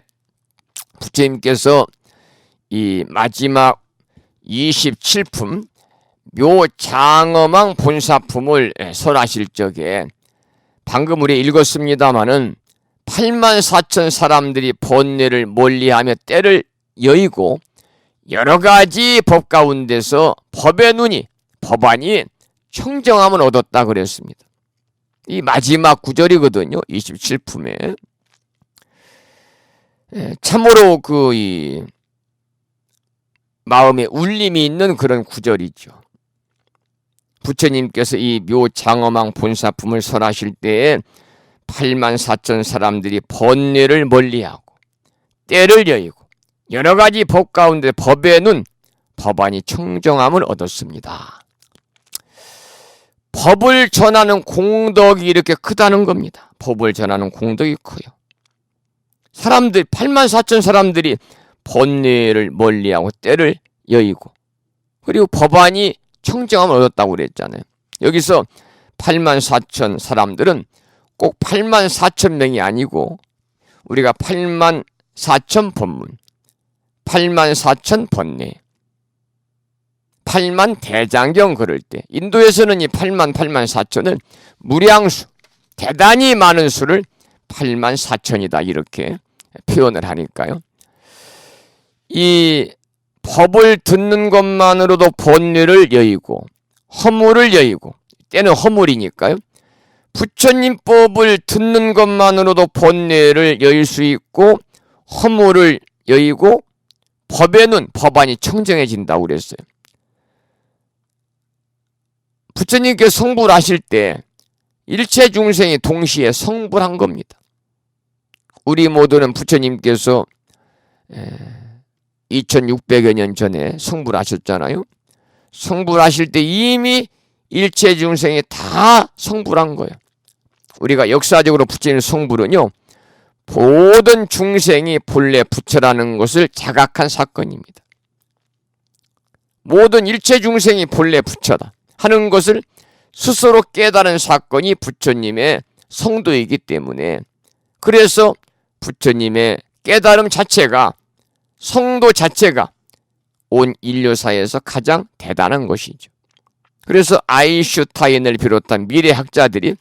부처님께서 이 마지막 27품 묘장엄왕 본사품을 설하실 적에 방금 우리 읽었습니다마는 84,000 사람들이 번뇌를 멀리하며 때를 여의고 여러 가지 법 가운데서 법의 눈이 법안이 청정함을 얻었다 그랬습니다. 이 마지막 구절이거든요. 27품에 참으로 이 마음에 울림이 있는 그런 구절이죠. 부처님께서 이 묘장엄왕 본사품을 설하실 때에 84,000 사람들이 번뇌를 멀리하고 때를 여의고 여러 가지 법 가운데 법의 눈, 법안이 청정함을 얻었습니다. 법을 전하는 공덕이 이렇게 크다는 겁니다. 법을 전하는 공덕이 커요. 사람들 84,000 사람들이 번뇌를 멀리하고 때를 여의고 그리고 법안이 청정함을 얻었다고 그랬잖아요. 여기서 84,000 사람들은 꼭 84,000명이 아니고 우리가 84,000 법문, 84,000 번뇌, 8만 대장경 그럴 때 인도에서는 이 84,000을 무량수, 대단히 많은 수를 84,000이다 이렇게 표현을 하니까요. 이 법을 듣는 것만으로도 번뇌를 여의고 허물을 여의고 때는 허물이니까요. 부처님 법을 듣는 것만으로도 번뇌를 여일 수 있고 허물을 여의고 법의 눈, 법안이 청정해진다고 그랬어요. 부처님께서 성불하실 때 일체 중생이 동시에 성불한 겁니다. 우리 모두는 부처님께서 2600여 년 전에 성불하셨잖아요. 성불하실 때 이미 일체 중생이 다 성불한 거예요. 우리가 역사적으로 부처님 성불은요, 모든 중생이 본래 부처라는 것을 자각한 사건입니다. 모든 일체 중생이 본래 부처다 하는 것을 스스로 깨달은 사건이 부처님의 성도이기 때문에, 그래서 부처님의 깨달음 자체가, 성도 자체가 온 인류사에서 가장 대단한 것이죠. 그래서 아인슈타인을 비롯한 미래학자들이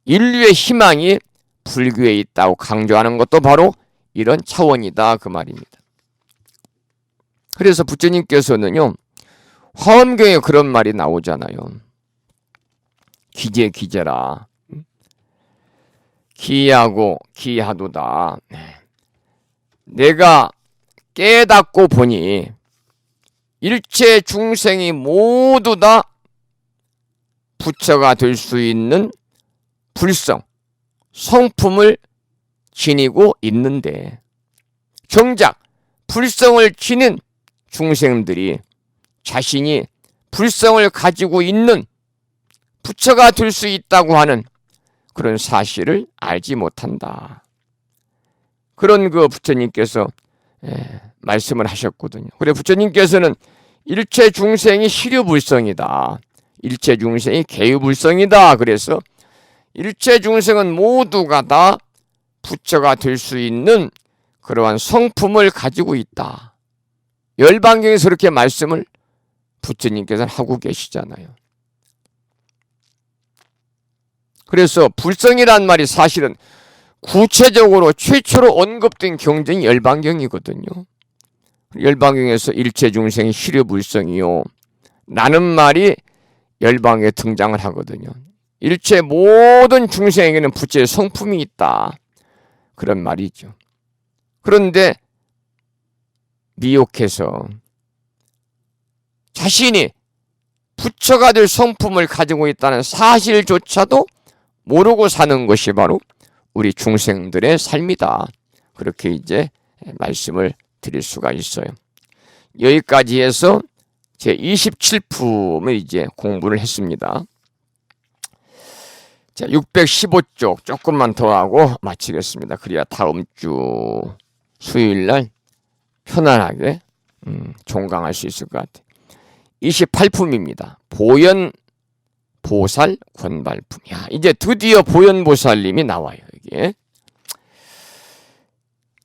인류의 희망이 불교에 있다고 강조하는 것도 바로 이런 차원이다 그 말입니다. 그래서 부처님께서는요, 화엄경에 그런 말이 나오잖아요. 기제기제라. 기하고 기하도다. 내가 깨닫고 보니 일체 중생이 모두 다 부처가 될 수 있는 불성, 성품을 지니고 있는데, 정작 불성을 지닌 중생들이 자신이 불성을 가지고 있는 부처가 될 수 있다고 하는 그런 사실을 알지 못한다. 그런 그 부처님께서 말씀을 하셨거든요. 그래 부처님께서는 일체 중생이 시류불성이다. 일체 중생이 개유불성이다. 그래서 일체 중생은 모두가 다 부처가 될 수 있는 그러한 성품을 가지고 있다. 열반경에서 그렇게 말씀을 부처님께서는 하고 계시잖아요. 그래서 불성이란 말이 사실은 구체적으로 최초로 언급된 경전이 열반경이거든요. 열반경에서 일체 중생이 시류불성이요 라는 말이 열반경에 등장을 하거든요. 일체 모든 중생에게는 부처의 성품이 있다. 그런 말이죠. 그런데 미혹해서 자신이 부처가 될 성품을 가지고 있다는 사실조차도 모르고 사는 것이 바로 우리 중생들의 삶이다. 그렇게 이제 말씀을 드릴 수가 있어요. 여기까지 해서 제 27품을 이제 공부를 했습니다. 자, 615쪽 조금만 더 하고 마치겠습니다. 그래야 다음 주 수요일날 편안하게 종강할 수 있을 것 같아요. 28품입니다. 보현 보살 권발품. 야, 이제 드디어 보현보살님이 나와요. 이게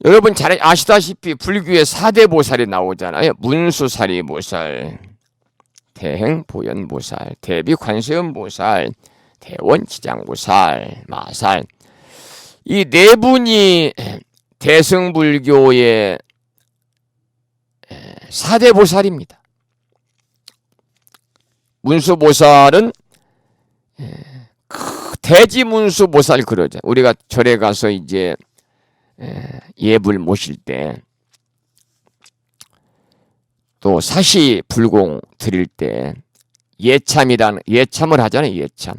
여러분 잘 아시다시피 불교에 4대 보살이 나오잖아요. 문수사리보살, 대행보현보살, 대비관세음보살, 대원지장보살, 마살. 이 네 분이 대승불교의 4대 보살입니다. 문수보살은 대지문수보살 그러죠. 우리가 절에 가서 이제 예불 모실 때, 또 사시 불공 드릴 때 예참을 하잖아요. 예참,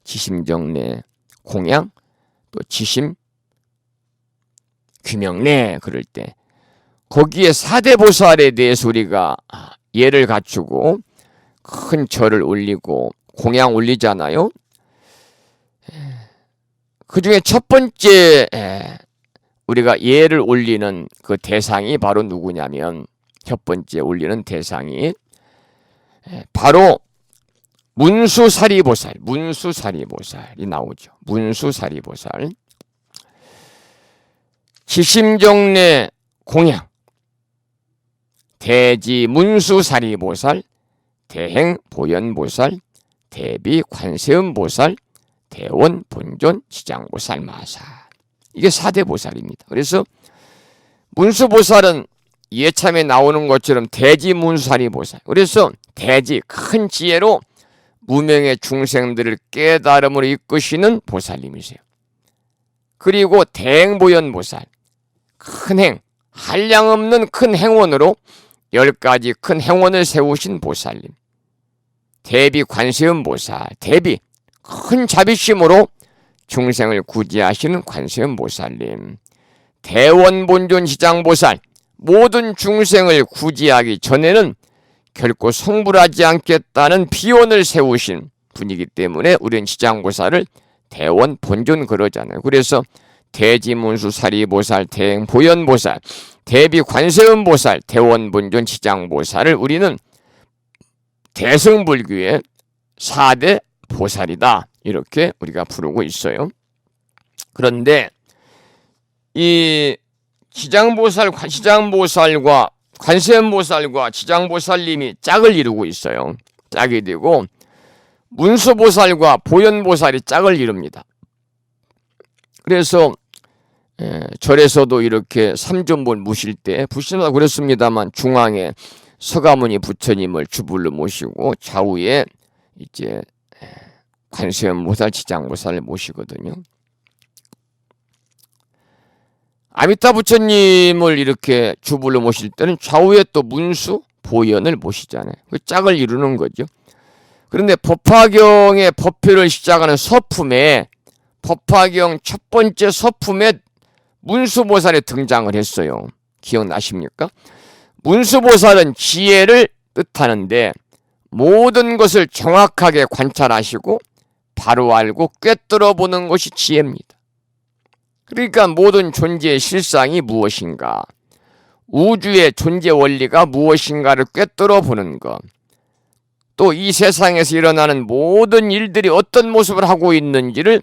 지심정례, 공양, 또 지심 규명례 그럴 때 거기에 4대 보살에 대해서 우리가 예를 갖추고 큰 절을 올리고 공양 올리잖아요. 그 중에 첫 번째 우리가 예를 올리는 그 대상이 바로 누구냐면, 첫 번째 올리는 대상이 바로 문수사리보살, 문수사리보살이 나오죠. 문수사리보살. 지심정례 공양, 대지 문수사리보살, 대행보현보살, 대비관세음보살, 대원 본존 지장보살 마살. 이게 4대 보살입니다. 그래서 문수보살은 예참에 나오는 것처럼 대지문수사리보살. 그래서 대지, 큰 지혜로 무명의 중생들을 깨달음으로 이끄시는 보살님이세요. 그리고 대행보현보살, 큰 행, 한량없는 큰 행원으로 10가지 큰 행원을 세우신 보살님. 대비관세음보살, 대비, 큰 자비심으로 중생을 구제하시는 관세음보살님, 대원본존 지장보살, 모든 중생을 구제하기 전에는 결코 성불하지 않겠다는 비원을 세우신 분이기 때문에 우리는 지장보살을 대원본존 그러잖아요. 그래서 대지문수 사리보살, 대행보현보살, 대비관세음보살, 대원본존 지장보살을 우리는 대승불교의 4대 보살이다, 이렇게 우리가 부르고 있어요. 그런데 이 지장보살과 관세음보살과 지장보살님이 짝을 이루고 있어요. 짝이 되고 문수보살과 보현보살이 짝을 이룹니다. 그래서 절에서도 이렇게 삼존볼 모실 때 부신마다 그렇습니다만 중앙에 서가모니 부처님을 주불로 모시고 좌우에 이제 관세음보살, 지장보살을 모시거든요. 아미타 부처님을 이렇게 주불로 모실 때는 좌우에 또 문수, 보현을 모시잖아요. 그 짝을 이루는 거죠. 그런데 법화경의 법표를 시작하는 서품에, 법화경 첫 번째 서품에 문수보살이 등장을 했어요. 기억나십니까? 문수보살은 지혜를 뜻하는데 모든 것을 정확하게 관찰하시고 바로 알고 꿰뚫어 보는 것이 지혜입니다. 그러니까 모든 존재의 실상이 무엇인가, 우주의 존재 원리가 무엇인가를 꿰뚫어 보는 것, 또 이 세상에서 일어나는 모든 일들이 어떤 모습을 하고 있는지를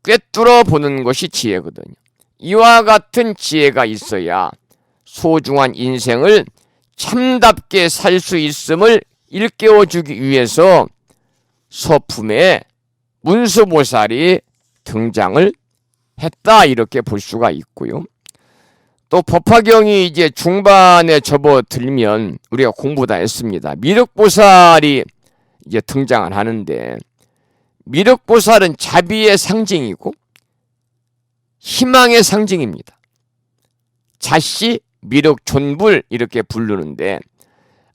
꿰뚫어 보는 것이 지혜거든요. 이와 같은 지혜가 있어야 소중한 인생을 참답게 살 수 있음을 일깨워주기 위해서 서품에 문수보살이 등장을 했다, 이렇게 볼 수가 있고요. 또 법화경이 이제 중반에 접어들면 우리가 공부 다 했습니다. 미륵보살이 이제 등장을 하는데, 미륵보살은 자비의 상징이고 희망의 상징입니다. 자씨, 미륵, 존불 이렇게 부르는데,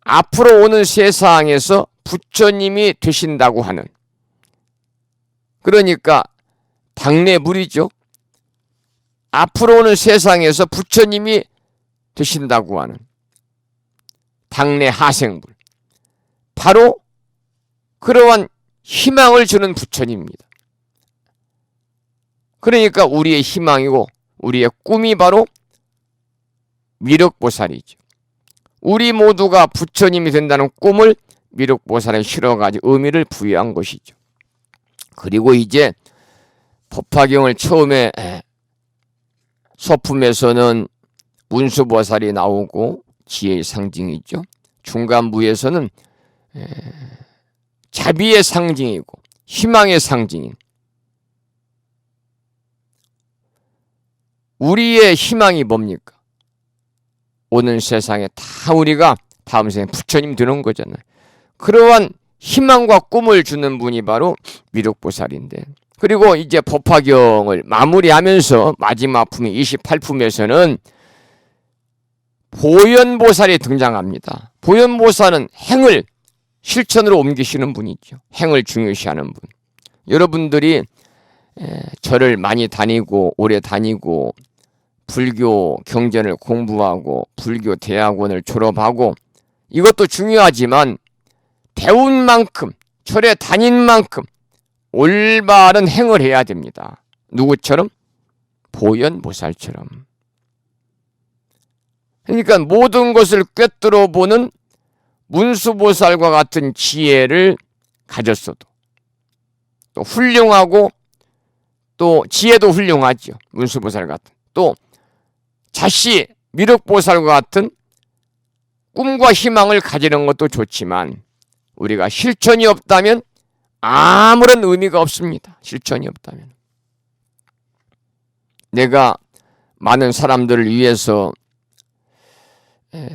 앞으로 오는 세상에서 부처님이 되신다고 하는, 그러니까 당내물이죠. 앞으로 오는 세상에서 부처님이 되신다고 하는 당내 하생불, 바로 그러한 희망을 주는 부처님입니다. 그러니까 우리의 희망이고 우리의 꿈이 바로 미륵보살이죠. 우리 모두가 부처님이 된다는 꿈을 미륵보살에 실어가지고 의미를 부여한 것이죠. 그리고 이제 법화경을 처음에 서품에서는 문수보살이 나오고 지혜의 상징이죠. 중간부에서는 자비의 상징이고 희망의 상징인, 우리의 희망이 뭡니까? 오는 세상에 다 우리가 다음 생에 부처님 되는 거잖아요. 그러한 희망과 꿈을 주는 분이 바로 미륵보살인데, 그리고 이제 법화경을 마무리하면서 마지막 품인 28품에서는 보현보살이 등장합니다. 보현보살은 행을 실천으로 옮기시는 분이죠. 행을 중요시하는 분. 여러분들이 절을 많이 다니고 오래 다니고 불교 경전을 공부하고 불교 대학원을 졸업하고, 이것도 중요하지만 배운 만큼, 절에 다닌 만큼 올바른 행을 해야 됩니다. 누구처럼? 보현보살처럼. 그러니까 모든 것을 꿰뚫어 보는 문수보살과 같은 지혜를 가졌어도, 또 훌륭하고 또 지혜도 훌륭하죠. 문수보살 같은. 또 자씨 미륵보살과 같은 꿈과 희망을 가지는 것도 좋지만 우리가 실천이 없다면 아무런 의미가 없습니다. 실천이 없다면. 내가 많은 사람들을 위해서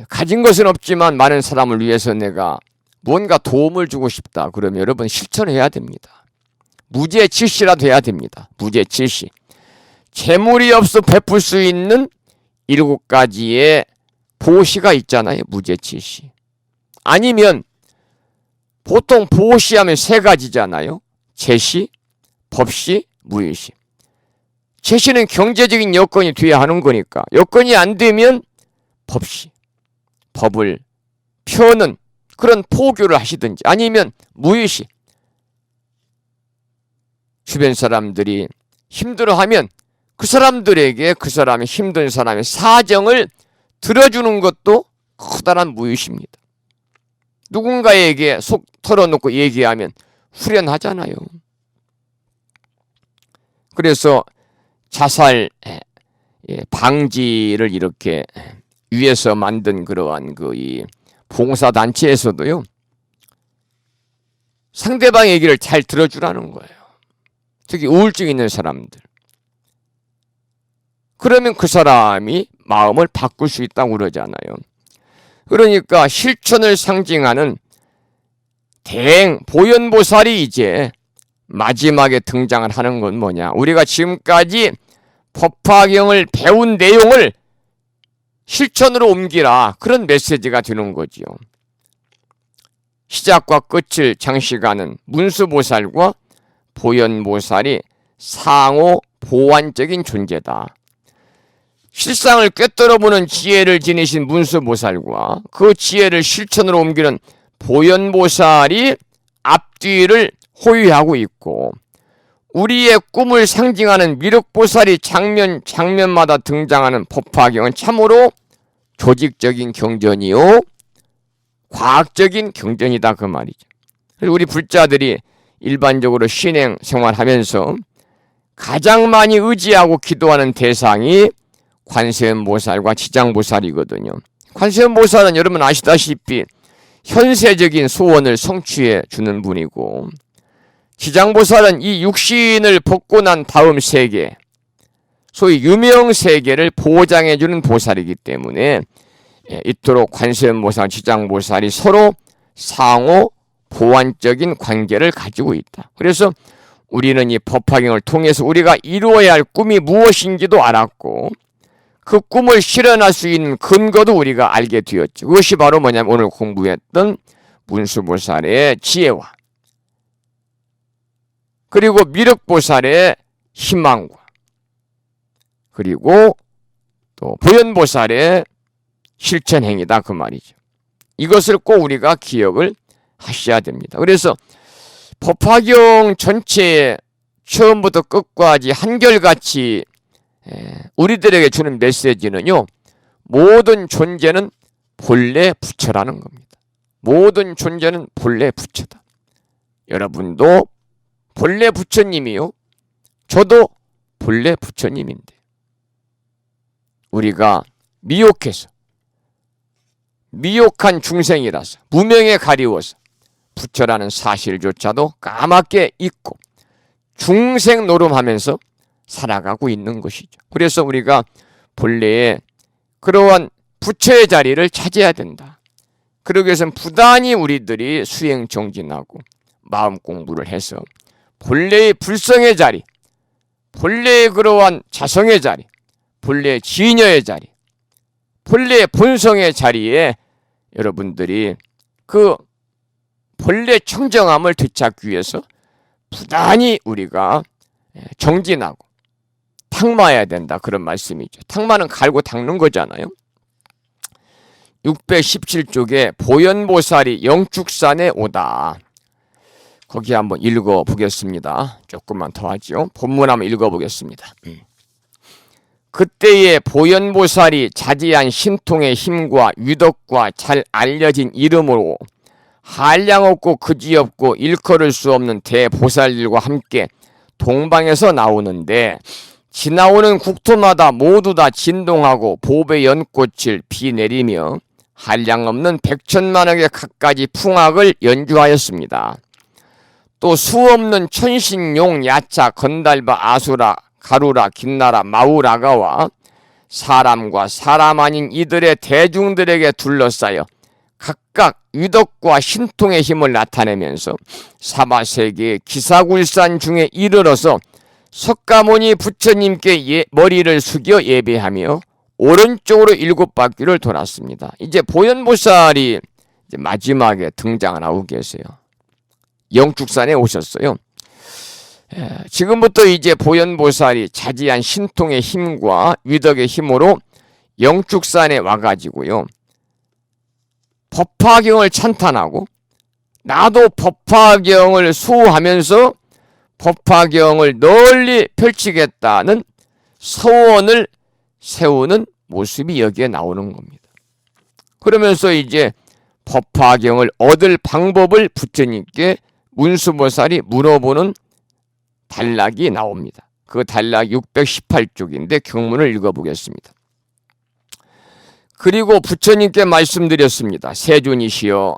가진 것은 없지만 많은 사람을 위해서 내가 무언가 도움을 주고 싶다. 그러면 여러분 실천해야 됩니다. 무죄칠시라도 해야 됩니다. 무죄칠시. 재물이 없어 베풀 수 있는 7가지의 보시가 있잖아요. 무죄칠시. 아니면 보통 보시하면 3가지잖아요. 제시, 법시, 무의시. 제시는 경제적인 여건이 돼야 하는 거니까 여건이 안 되면 법시, 법을 펴는 그런 포교를 하시든지 아니면 무의시, 주변 사람들이 힘들어하면 그 사람들에게 그 사람의 힘든 사람의 사정을 들어주는 것도 커다란 무의시입니다. 누군가에게 속 털어놓고 얘기하면 후련하잖아요. 그래서 자살 방지를 이렇게 위해서 만든 그러한 이 봉사단체에서도요, 상대방 얘기를 잘 들어주라는 거예요. 특히 우울증 있는 사람들. 그러면 그 사람이 마음을 바꿀 수 있다고 그러잖아요. 그러니까 실천을 상징하는 대행 보현보살이 이제 마지막에 등장을 하는 건 뭐냐? 우리가 지금까지 법화경을 배운 내용을 실천으로 옮기라. 그런 메시지가 되는 거지요. 시작과 끝을 장식하는 문수보살과 보현보살이 상호 보완적인 존재다. 실상을 꿰뚫어보는 지혜를 지니신 문수보살과 그 지혜를 실천으로 옮기는 보현보살이 앞뒤를 호위하고 있고, 우리의 꿈을 상징하는 미륵보살이 장면마다 등장하는 법화경은 참으로 조직적인 경전이요, 과학적인 경전이다 그 말이죠. 그리고 우리 불자들이 일반적으로 신행 생활하면서 가장 많이 의지하고 기도하는 대상이 관세음보살과 지장보살이거든요. 관세음보살은 여러분 아시다시피 현세적인 소원을 성취해 주는 분이고, 지장보살은 이 육신을 벗고 난 다음 세계, 소위 유명세계를 보장해 주는 보살이기 때문에 이토록 관세음보살, 지장보살이 서로 상호 보완적인 관계를 가지고 있다. 그래서 우리는 이 법화경을 통해서 우리가 이루어야 할 꿈이 무엇인지도 알았고, 그 꿈을 실현할 수 있는 근거도 우리가 알게 되었죠. 그것이 바로 뭐냐면 오늘 공부했던 문수보살의 지혜와 그리고 미륵보살의 희망과 그리고 또 보현보살의 실천행위다 그 말이죠. 이것을 꼭 우리가 기억을 하셔야 됩니다. 그래서 법화경 전체에 처음부터 끝까지 한결같이 우리들에게 주는 메시지는요, 모든 존재는 본래 부처라는 겁니다. 모든 존재는 본래 부처다. 여러분도 본래 부처님이요, 저도 본래 부처님인데 우리가 미혹해서 미혹한 중생이라서 무명에 가리워서 부처라는 사실조차도 까맣게 잊고 중생 노름하면서 살아가고 있는 것이죠. 그래서 우리가 본래의 그러한 부처의 자리를 차지해야 된다. 그러기 위해서는 부단히 우리들이 수행 정진하고 마음 공부를 해서 본래의 불성의 자리, 본래의 그러한 자성의 자리, 본래의 진여의 자리, 본래의 본성의 자리에 여러분들이 그 본래 청정함을 되찾기 위해서 부단히 우리가 정진하고 탁마해야 된다 그런 말씀이죠. 탁마는 갈고 닦는 거잖아요. 617쪽에 보현보살이 영축산에 오다. 거기 한번 읽어보겠습니다. 조금만 더 하죠. 본문 한번 읽어보겠습니다. 그때의 보현보살이 자지한 신통의 힘과 위덕과 잘 알려진 이름으로 한량없고 그지없고 일컬을 수 없는 대보살들과 함께 동방에서 나오는데, 지나오는 국토마다 모두 다 진동하고 보배 연꽃을 비내리며 한량없는 백천만억의 갖가지 풍악을 연주하였습니다. 또 수없는 천신용, 야차, 건달바, 아수라, 가루라, 긴나라, 마우라가와 사람과 사람 아닌 이들의 대중들에게 둘러싸여 각각 위덕과 신통의 힘을 나타내면서 사바세계의 기사굴산 중에 이르러서 석가모니 부처님께 머리를 숙여 예배하며 오른쪽으로 7바퀴를 돌았습니다. 이제 보현보살이 이제 마지막에 등장을 하고 계세요. 영축산에 오셨어요. 지금부터 이제 보현보살이 자지한 신통의 힘과 위덕의 힘으로 영축산에 와가지고요, 법화경을 찬탄하고 나도 법화경을 수호하면서 법화경을 널리 펼치겠다는 서원을 세우는 모습이 여기에 나오는 겁니다. 그러면서 이제 법화경을 얻을 방법을 부처님께 문수보살이 물어보는 단락이 나옵니다. 그 단락 618쪽인데 경문을 읽어보겠습니다. 그리고 부처님께 말씀드렸습니다. 세존이시여,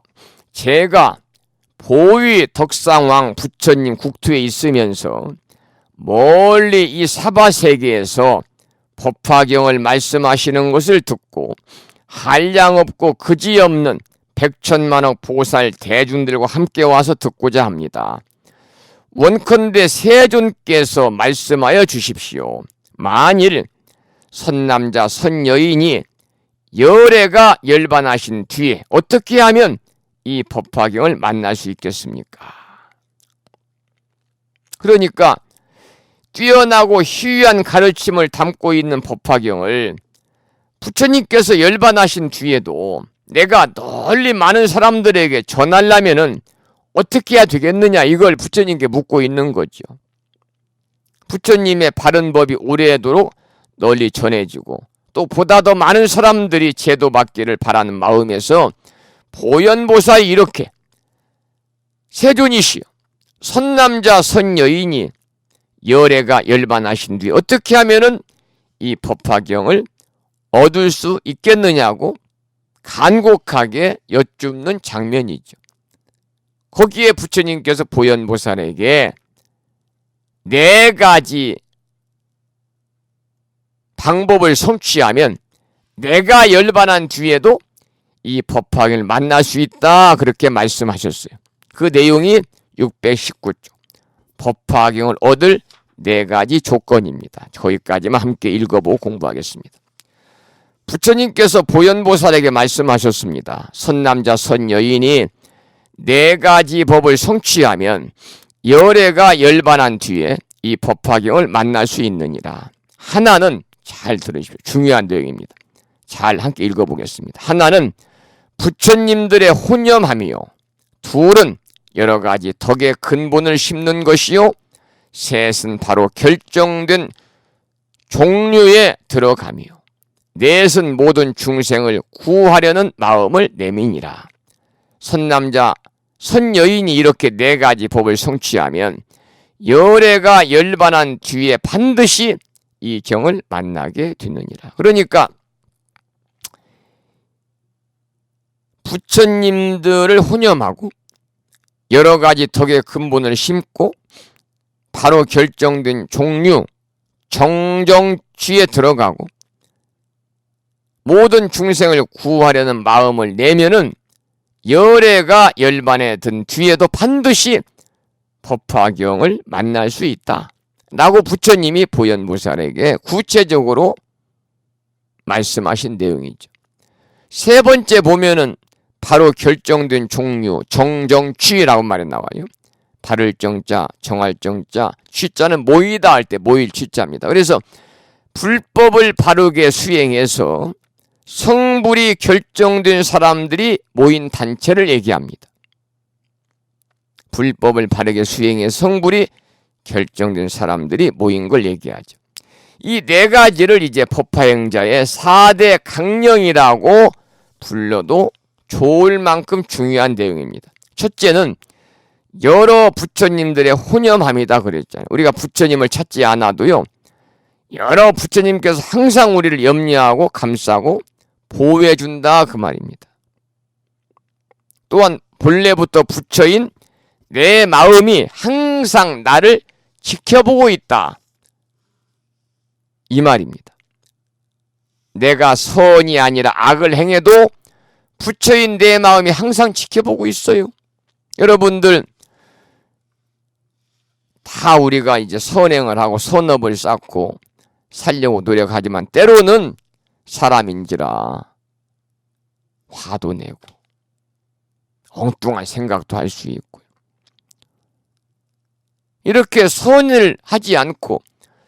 제가 보위 덕상왕 부처님 국토에 있으면서 멀리 이 사바세계에서 법화경을 말씀하시는 것을 듣고 한량없고 그지없는 백천만억 보살 대중들과 함께 와서 듣고자 합니다. 원컨대 세존께서 말씀하여 주십시오. 만일 선남자 선여인이 열애가 열반하신 뒤에 어떻게 하면 이 법화경을 만날 수 있겠습니까? 그러니까 뛰어나고 희귀한 가르침을 담고 있는 법화경을 부처님께서 열반하신 뒤에도 내가 널리 많은 사람들에게 전하려면은 어떻게 해야 되겠느냐, 이걸 부처님께 묻고 있는 거죠. 부처님의 바른 법이 오래도록 널리 전해지고 또 보다 더 많은 사람들이 제도받기를 바라는 마음에서 보현보살이 이렇게 세존이시여, 선남자 선여인이 열애가 열반하신 뒤에 어떻게 하면은 이 법화경을 얻을 수 있겠느냐고 간곡하게 여쭙는 장면이죠. 거기에 부처님께서 보현보살에게 4가지 방법을 성취하면 내가 열반한 뒤에도 이 법화경을 만날 수 있다, 그렇게 말씀하셨어요. 그 내용이 619쪽 법화경을 얻을 4가지 조건입니다. 거기까지만 함께 읽어보고 공부하겠습니다. 부처님께서 보현보살에게 말씀하셨습니다. 선남자 선여인이 4가지 법을 성취하면 열애가 열반한 뒤에 이 법화경을 만날 수 있느니라. 하나는, 잘 들으십시오, 중요한 내용입니다. 잘 함께 읽어보겠습니다. 하나는 부처님들의 혼념함이요, 둘은 여러 가지 덕의 근본을 심는 것이요, 셋은 바로 결정된 종류에 들어가며, 넷은 모든 중생을 구하려는 마음을 내민이라. 선남자 선여인이 이렇게 4가지 법을 성취하면 열애가 열반한 뒤에 반드시 이 경을 만나게 되느니라. 그러니까 부처님들을 혼념하고 여러 가지 덕의 근본을 심고 바로 결정된 종류, 정정취에 들어가고 모든 중생을 구하려는 마음을 내면은 열애가 열반에 든 뒤에도 반드시 법화경을 만날 수 있다 라고 부처님이 보현보살에게 구체적으로 말씀하신 내용이죠. 3번째 보면은 바로 결정된 종류, 정정취라고 말이 나와요. 바를 정자, 정할 정자, 취자는 모이다 할 때 모일 취자입니다. 그래서 불법을 바르게 수행해서 성불이 결정된 사람들이 모인 단체를 얘기합니다. 불법을 바르게 수행해 성불이 결정된 사람들이 모인 걸 얘기하죠. 이 4가지를 이제 법화행자의 4대 강령이라고 불러도 좋을 만큼 중요한 내용입니다. 첫째는 여러 부처님들의 혼념함이다 그랬잖아요. 우리가 부처님을 찾지 않아도요, 여러 부처님께서 항상 우리를 염려하고 감싸고 보호해준다, 그 말입니다. 또한 본래부터 부처인 내 마음이 항상 나를 지켜보고 있다, 이 말입니다. 내가 선이 아니라 악을 행해도 부처인 내 마음이 항상 지켜보고 있어요. 여러분들 다 우리가 이제 선행을 하고 선업을 쌓고 살려고 노력하지만 때로는 사람인지라 화도 내고 엉뚱한 생각도 할 수 있고요. 이렇게 선을 하지 않고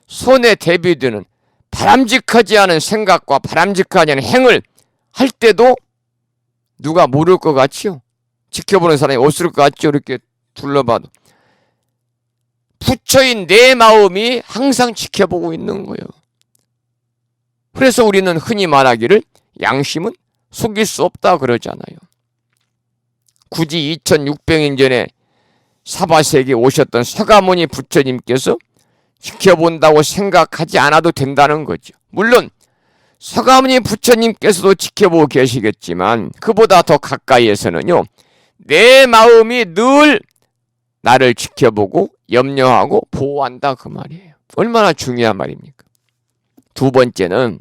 선에 대비되는 바람직하지 않은 생각과 바람직하지 않은 행을 할 때도 누가 모를 것 같지요? 지켜보는 사람이 없을 것 같죠? 이렇게 둘러봐도. 부처인 내 마음이 항상 지켜보고 있는 거예요. 그래서 우리는 흔히 말하기를 양심은 속일 수 없다 그러잖아요. 굳이 2600년 전에 사바세계에 오셨던 서가모니 부처님께서 지켜본다고 생각하지 않아도 된다는 거죠. 물론 서가모니 부처님께서도 지켜보고 계시겠지만 그보다 더 가까이에서는요, 내 마음이 늘 나를 지켜보고 염려하고 보호한다 그 말이에요. 얼마나 중요한 말입니까? 두 번째는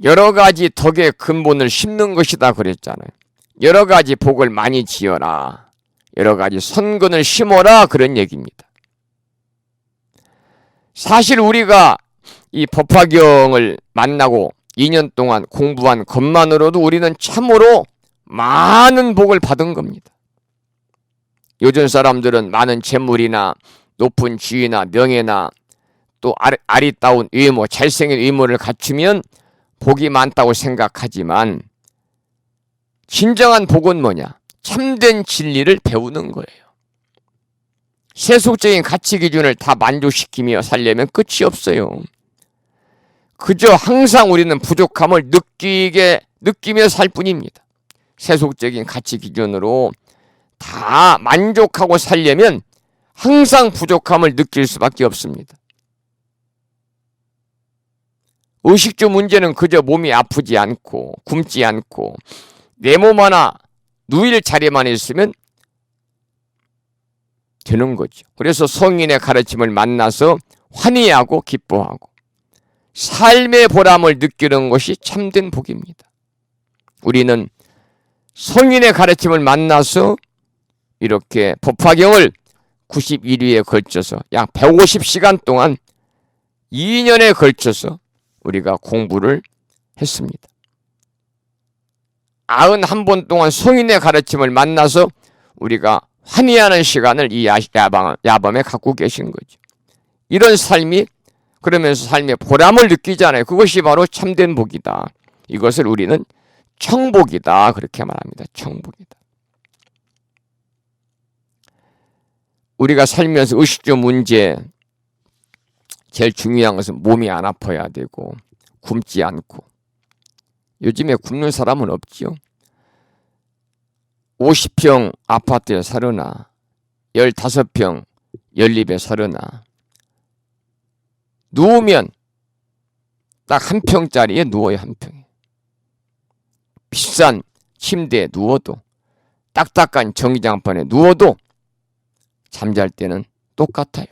여러 가지 덕의 근본을 심는 것이다 그랬잖아요. 여러 가지 복을 많이 지어라. 여러 가지 선근을 심어라 그런 얘기입니다. 사실 우리가 이 법화경을 만나고 2년 동안 공부한 것만으로도 우리는 참으로 많은 복을 받은 겁니다. 요즘 사람들은 많은 재물이나 높은 지위나 명예나 또 아리따운 외모, 잘생긴 외모를 갖추면 복이 많다고 생각하지만 진정한 복은 뭐냐? 참된 진리를 배우는 거예요. 세속적인 가치 기준을 다 만족시키며 살려면 끝이 없어요. 그저 항상 우리는 부족함을 느끼며 살 뿐입니다. 세속적인 가치 기준으로 다 만족하고 살려면 항상 부족함을 느낄 수밖에 없습니다. 의식주 문제는 그저 몸이 아프지 않고 굶지 않고 내 몸 하나 누일 자리만 있으면 되는 거죠. 그래서 성인의 가르침을 만나서 환희하고 기뻐하고 삶의 보람을 느끼는 것이 참된 복입니다. 우리는 성인의 가르침을 만나서 이렇게 법화경을 91회에 걸쳐서 약 150시간 동안 2년에 걸쳐서 우리가 공부를 했습니다. 91번 동안 성인의 가르침을 만나서 우리가 환희하는 시간을 이 야밤에 갖고 계신 거죠. 이런 삶이 그러면서 삶의 보람을 느끼잖아요. 그것이 바로 참된 복이다. 이것을 우리는 청복이다 그렇게 말합니다. 청복이다. 우리가 살면서 의식주 문제 제일 중요한 것은 몸이 안 아파야 되고 굶지 않고 요즘에 굶는 사람은 없지요. 50평 아파트에 살으나 15평 연립에 살으나 누우면 딱 한 평짜리에 누워요. 한 평에. 비싼 침대에 누워도 딱딱한 전기장판에 누워도 잠잘 때는 똑같아요.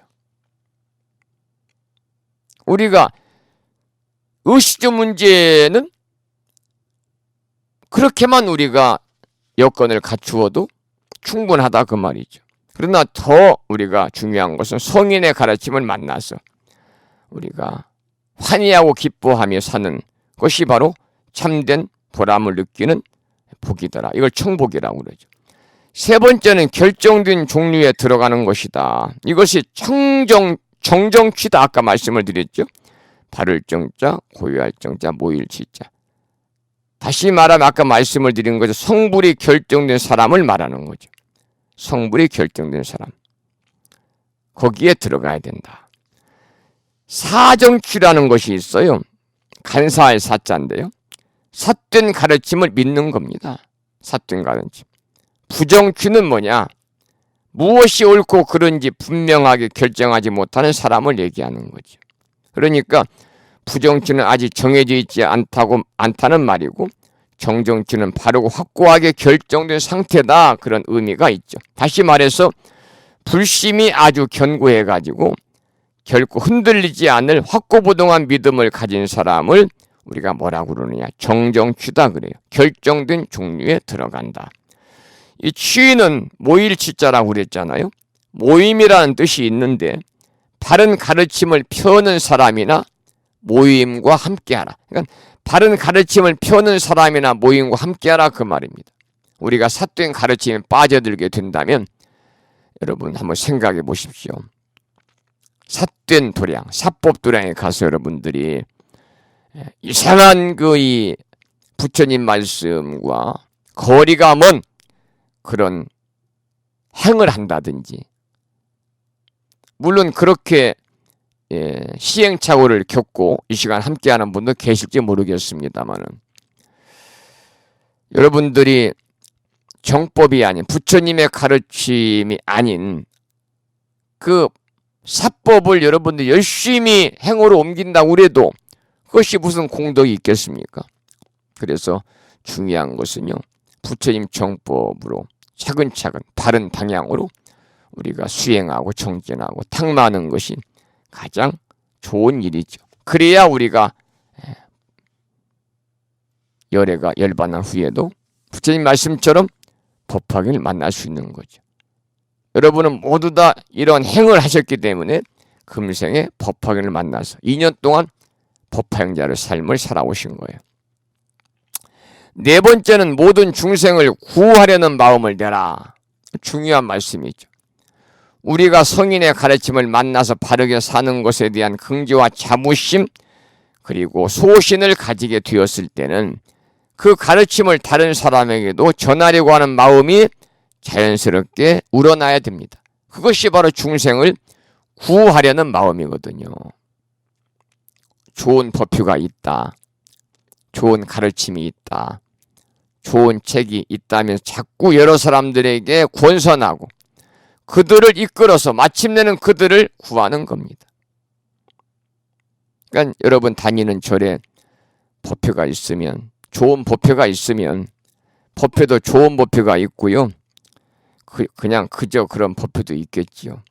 우리가 의식주 문제는 그렇게만 우리가 여건을 갖추어도 충분하다 그 말이죠. 그러나 더 우리가 중요한 것은 성인의 가르침을 만나서 우리가 환희하고 기뻐하며 사는 것이 바로 참된 보람을 느끼는 복이더라. 이걸 청복이라고 그러죠. 세 번째는 결정된 종류에 들어가는 것이다. 이것이 정정취다. 아까 말씀을 드렸죠. 바를 정자, 고유할 정자, 모일 지자. 다시 말하면 아까 말씀을 드린 거죠. 성불이 결정된 사람을 말하는 거죠. 성불이 결정된 사람. 거기에 들어가야 된다. 사정취라는 것이 있어요. 간사할 사자인데요. 삿된 가르침을 믿는 겁니다. 삿된 가르침. 부정취는 뭐냐? 무엇이 옳고 그른지 분명하게 결정하지 못하는 사람을 얘기하는 거죠. 그러니까 부정취는 아직 정해져 있지 않다는 말이고 정정취는 바르고 확고하게 결정된 상태다. 그런 의미가 있죠. 다시 말해서 불심이 아주 견고해가지고 결코 흔들리지 않을 확고부동한 믿음을 가진 사람을 우리가 뭐라고 그러느냐? 정정취다 그래요. 결정된 종류에 들어간다. 이 취는 모일치자라고 그랬잖아요. 모임이라는 뜻이 있는데 바른 가르침을 펴는 사람이나 모임과 함께하라. 그러니까 바른 가르침을 펴는 사람이나 모임과 함께하라 그 말입니다. 우리가 삿된 가르침에 빠져들게 된다면 여러분 한번 생각해 보십시오. 삿된 도량, 사법 도량에 가서 여러분들이 이상한 이 부처님 말씀과 거리가 먼 그런 행을 한다든지, 물론 그렇게 시행착오를 겪고 이 시간 함께하는 분도 계실지 모르겠습니다만은, 여러분들이 정법이 아닌 부처님의 가르침이 아닌 그 사법을 여러분들이 열심히 행으로 옮긴다고 해도 그것이 무슨 공덕이 있겠습니까? 그래서 중요한 것은요, 부처님 정법으로 차근차근 바른 방향으로 우리가 수행하고 정진하고 탁마하는 것이 가장 좋은 일이죠. 그래야 우리가 열애가 열반한 후에도 부처님 말씀처럼 법화경을 만날 수 있는 거죠. 여러분은 모두 다 이런 행을 하셨기 때문에 금생에 법화경을 만나서 2년 동안 법화경자의 삶을 살아오신 거예요. 네 번째는 모든 중생을 구하려는 마음을 내라. 중요한 말씀이죠. 우리가 성인의 가르침을 만나서 바르게 사는 것에 대한 긍지와 자부심, 그리고 소신을 가지게 되었을 때는 그 가르침을 다른 사람에게도 전하려고 하는 마음이 자연스럽게 우러나야 됩니다. 그것이 바로 중생을 구하려는 마음이거든요. 좋은 법표가 있다, 좋은 가르침이 있다, 좋은 책이 있다면 자꾸 여러 사람들에게 권선하고 그들을 이끌어서 마침내는 그들을 구하는 겁니다. 그러니까 여러분 다니는 절에 법표가 있으면, 좋은 법표가 있으면, 법표도 좋은 법표가 있고요, 그냥 그저 그런 법표도 있겠지요.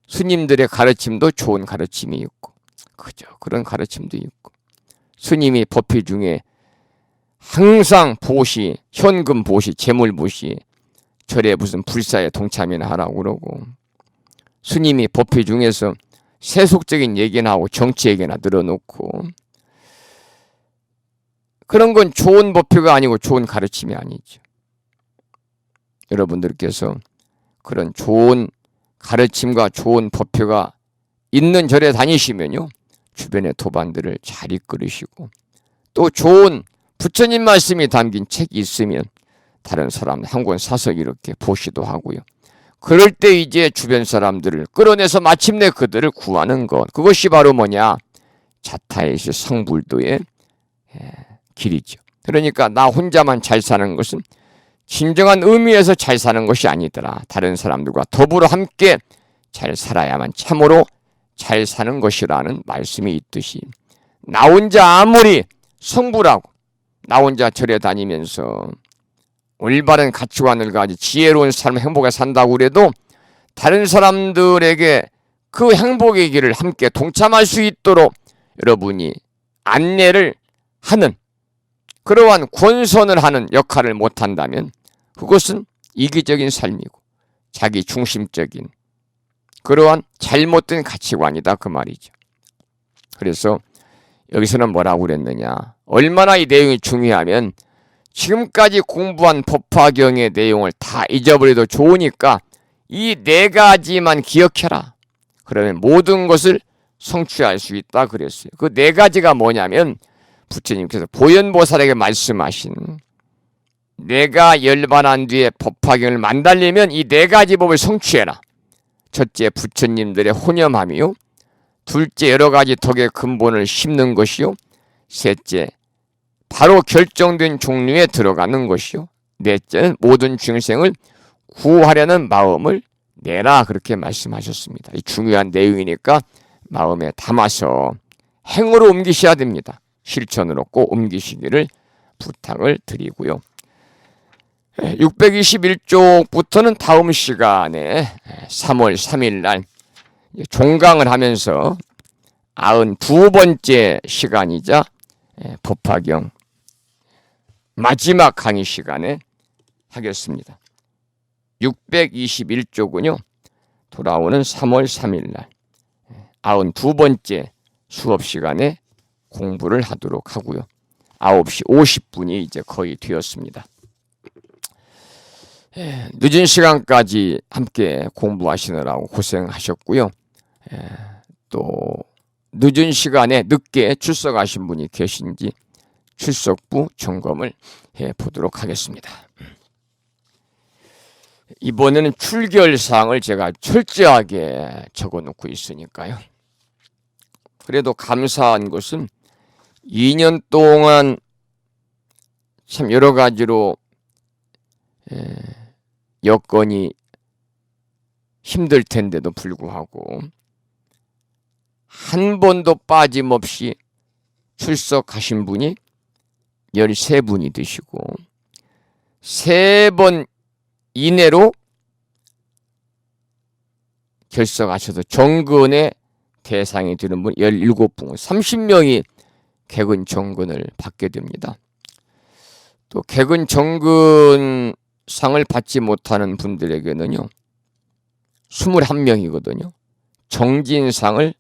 스님들의 가르침도 좋은 가르침이 있고 그저 그런 가르침도 있고, 스님이 법표 중에 항상 보시, 현금 보시, 재물 보시, 절에 무슨 불사에 동참이나 하라고 그러고, 스님이 법회 중에서 세속적인 얘기나 하고 정치 얘기나 늘어놓고, 그런 건 좋은 법표가 아니고 좋은 가르침이 아니죠. 여러분들께서 그런 좋은 가르침과 좋은 법표가 있는 절에 다니시면요, 주변의 도반들을 잘 이끌으시고, 또 좋은 부처님 말씀이 담긴 책이 있으면 다른 사람 한 권 사서 이렇게 보시도 하고요. 그럴 때 이제 주변 사람들을 끌어내서 마침내 그들을 구하는 것, 그것이 바로 뭐냐? 자타의시 성불도의 길이죠. 그러니까 나 혼자만 잘 사는 것은 진정한 의미에서 잘 사는 것이 아니더라. 다른 사람들과 더불어 함께 잘 살아야만 참으로 잘 사는 것이라는 말씀이 있듯이, 나 혼자 아무리 성불하고 나 혼자 절에 다니면서 올바른 가치관을 가지고 지혜로운 삶을 행복하게 산다고 그래도 다른 사람들에게 그 행복의 길을 함께 동참할 수 있도록 여러분이 안내를 하는, 그러한 권선을 하는 역할을 못한다면 그것은 이기적인 삶이고 자기 중심적인 그러한 잘못된 가치관이다, 그 말이죠. 그래서 여기서는 뭐라고 그랬느냐, 얼마나 이 내용이 중요하면 지금까지 공부한 법화경의 내용을 다 잊어버려도 좋으니까 이 네 가지만 기억해라. 그러면 모든 것을 성취할 수 있다 그랬어요. 그 네 가지가 뭐냐면 부처님께서 보현보살에게 말씀하신, 내가 열반한 뒤에 법화경을 만달려면 이 네 가지 법을 성취해라. 첫째, 부처님들의 혼념함이요. 둘째, 여러 가지 덕의 근본을 심는 것이요. 셋째, 바로 결정된 종류에 들어가는 것이요. 넷째는 모든 중생을 구하려는 마음을 내라, 그렇게 말씀하셨습니다. 이 중요한 내용이니까 마음에 담아서 행으로 옮기셔야 됩니다. 실천으로 꼭 옮기시기를 부탁을 드리고요. 621쪽부터는 다음 시간에 3월 3일 날 종강을 하면서 92번째 시간이자 법화경 마지막 강의 시간에 하겠습니다. 621쪽은요, 돌아오는 3월 3일 날 92번째 수업 시간에 공부를 하도록 하고요. 9시 50분이 이제 거의 되었습니다. 늦은 시간까지 함께 공부하시느라고 고생하셨고요. 또 늦은 시간에 늦게 출석하신 분이 계신지 출석부 점검을 해보도록 하겠습니다. 이번에는 출결사항을 제가 철저하게 적어놓고 있으니까요. 그래도 감사한 것은 2년 동안 참 여러 가지로 여건이 힘들 텐데도 불구하고 한 번도 빠짐없이 출석하신 분이 13분이 되시고 3번 이내로 결석하셔서 정근의 대상이 되는 분 17분, 30명이 개근 정근을 받게 됩니다. 또 개근 정근 상을 받지 못하는 분들에게는요 21명이거든요. 정진상을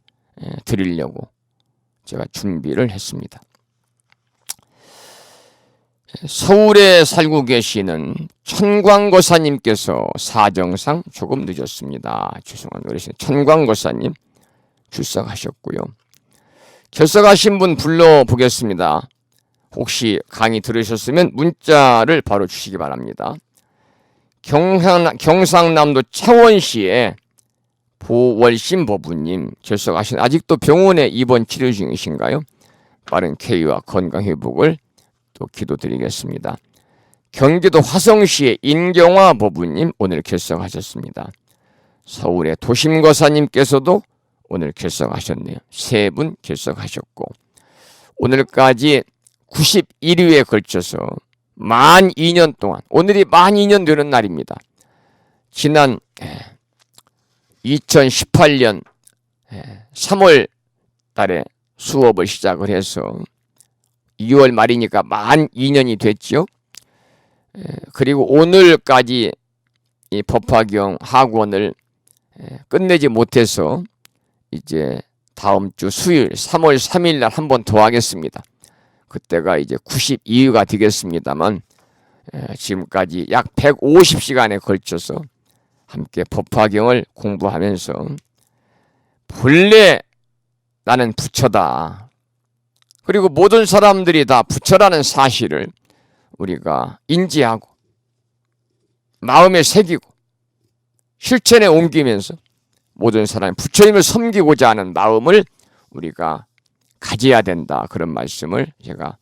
드리려고 제가 준비를 했습니다. 서울에 살고 계시는 천광거사님께서 사정상 조금 늦었습니다. 죄송한 어르신 천광거사님 출석하셨고요. 결석하신 분 불러보겠습니다. 혹시 강의 들으셨으면 문자를 바로 주시기 바랍니다. 경상남도 창원시의 보월심 법부님 결석하신 아직도 병원에 입원 치료 중이신가요? 빠른 쾌유와 건강 회복을 또 기도드리겠습니다. 경기도 화성시의 인경화 법부님 오늘 결석하셨습니다. 서울의 도심거사님께서도 오늘 결석하셨네요. 3분 결석하셨고 오늘까지 91회에 걸쳐서 만 2년 동안 오늘이 만 2년 되는 날입니다. 지난 2018년 3월 달에 수업을 시작을 해서 2월 말이니까 만 2년이 됐죠. 그리고 오늘까지 이 법화경 학원을 끝내지 못해서 이제 다음 주 수요일 3월 3일 날 한 번 더 하겠습니다. 그때가 이제 92회가 되겠습니다만 지금까지 약 150시간에 걸쳐서 함께 법화경을 공부하면서 본래 나는 부처다. 그리고 모든 사람들이 다 부처라는 사실을 우리가 인지하고 마음에 새기고 실천에 옮기면서 모든 사람이 부처님을 섬기고자 하는 마음을 우리가 가져야 된다. 그런 말씀을 제가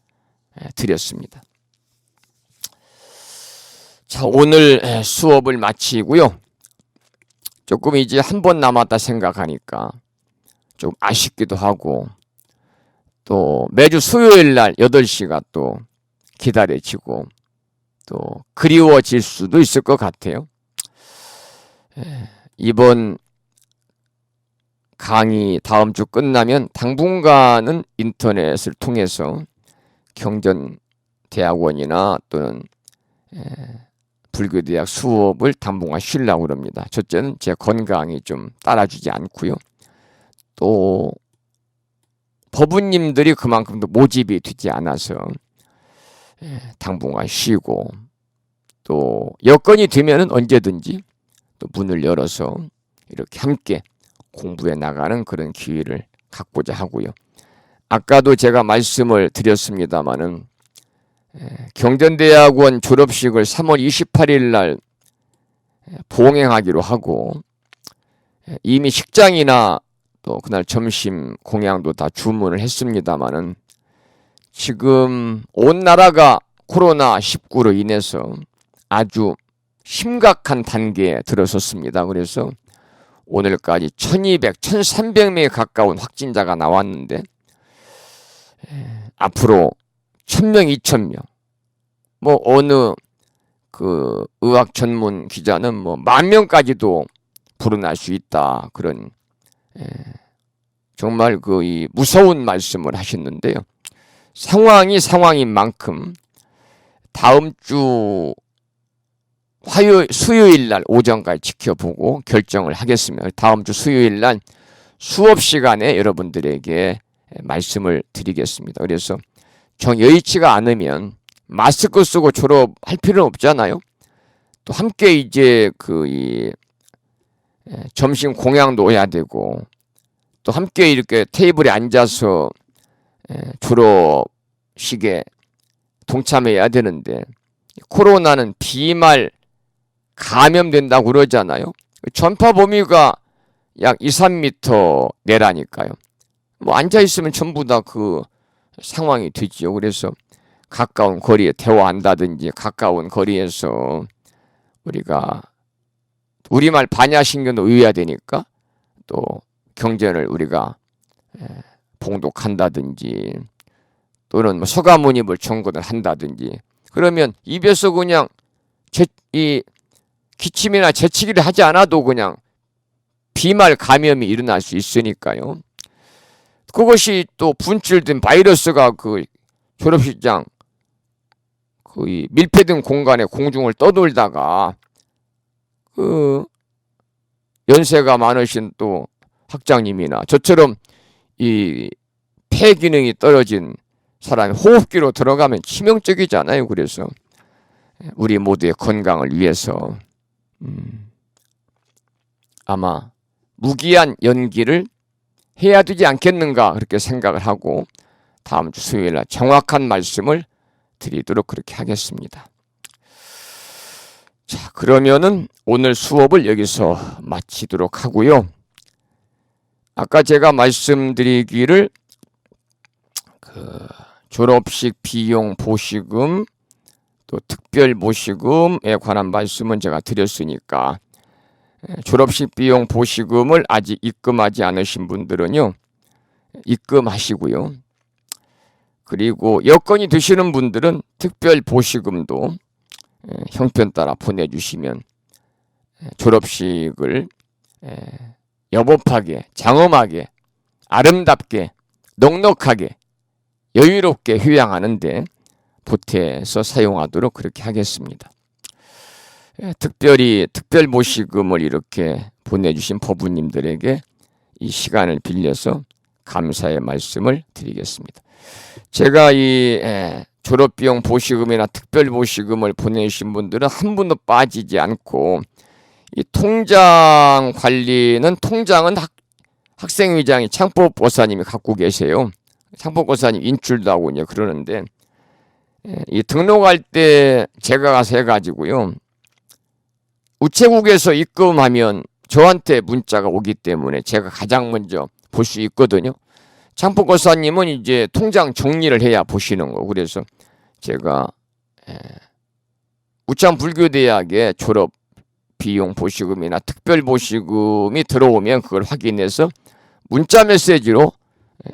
드렸습니다. 자, 오늘 수업을 마치고요. 조금 이제 한 번 남았다 생각하니까 좀 아쉽기도 하고 또 매주 수요일 날 8시가 또 기다려지고 또 그리워질 수도 있을 것 같아요. 이번 강의 다음 주 끝나면 당분간은 인터넷을 통해서 경전대학원이나 또는 불교대학 수업을 당분간 쉬려고 합니다. 첫째는 제 건강이 좀 따라주지 않고요. 또 법우님들이 그만큼도 모집이 되지 않아서 당분간 쉬고 또 여건이 되면은 언제든지 또 문을 열어서 이렇게 함께 공부해 나가는 그런 기회를 갖고자 하고요. 아까도 제가 말씀을 드렸습니다마는 경전대학원 졸업식을 3월 28일 날 봉행하기로 하고 이미 식장이나 또 그날 점심 공양도 다 주문을 했습니다마는 지금 온 나라가 코로나19로 인해서 아주 심각한 단계에 들어섰습니다. 그래서 오늘까지 1200, 1300명에 가까운 확진자가 나왔는데 앞으로 1000명, 2000명 뭐 어느 그 의학 전문 기자는 뭐 10,000명까지도 불어날 수 있다. 그런 정말 그 이 무서운 말씀을 하셨는데요. 상황이 상황인 만큼 다음 주 수요일 날 오전까지 지켜보고 결정을 하겠습니다. 다음 주 수요일 날 수업 시간에 여러분들에게 말씀을 드리겠습니다. 그래서 정 여의치가 않으면 마스크 쓰고 졸업할 필요는 없잖아요. 또 함께 이제 점심 공양도 해야 되고 또 함께 이렇게 테이블에 앉아서 졸업식에 동참해야 되는데 코로나는 비말 감염된다고 그러잖아요. 전파 범위가 약 2, 3m 내라니까요. 뭐 앉아있으면 전부 다 그 상황이 되지요. 그래서 가까운 거리에 대화한다든지 가까운 거리에서 우리가 우리말 반야신경도 외워야 되니까 또 경전을 우리가 봉독한다든지 또는 뭐 서가모니를 정건을 한다든지 그러면 입에서 그냥 이 기침이나 재채기를 하지 않아도 그냥 비말 감염이 일어날 수 있으니까요. 그것이 또 분출된 바이러스가 그 졸업식장 그 밀폐된 공간에 공중을 떠돌다가 그 연세가 많으신 또 학장님이나 저처럼 이 폐 기능이 떨어진 사람이 호흡기로 들어가면 치명적이잖아요. 그래서 우리 모두의 건강을 위해서 아마 무기한 연기를 해야 되지 않겠는가 그렇게 생각을 하고 다음 주 수요일 날 정확한 말씀을 드리도록 그렇게 하겠습니다. 자, 그러면은 오늘 수업을 여기서 마치도록 하고요. 아까 제가 말씀드리기를 졸업식 비용 보시금 또 특별 보시금에 관한 말씀은 제가 드렸으니까 졸업식 비용 보시금을 아직 입금하지 않으신 분들은요, 입금하시고요. 그리고 여건이 되시는 분들은 특별 보시금도 형편 따라 보내주시면 졸업식을 여법하게, 장엄하게, 아름답게, 넉넉하게, 여유롭게 휴양하는데 보태서 사용하도록 그렇게 하겠습니다. 특별히 특별 보시금을 이렇게 보내주신 법우님들에게 이 시간을 빌려서 감사의 말씀을 드리겠습니다. 제가 이 졸업비용 보시금이나 특별 보시금을 보내주신 분들은 한 분도 빠지지 않고 이 통장 관리는 통장은 학생회장이 창법보사님이 갖고 계세요. 창법보사님 인출도 하고 이제 그러는데 이 등록할 때 제가 가서 해가지고요. 우체국에서 입금하면 저한테 문자가 오기 때문에 제가 가장 먼저 볼 수 있거든요. 창법고사님은 이제 통장 정리를 해야 보시는 거. 그래서 제가 우창불교대학의 졸업 비용 보시금이나 특별 보시금이 들어오면 그걸 확인해서 문자 메시지로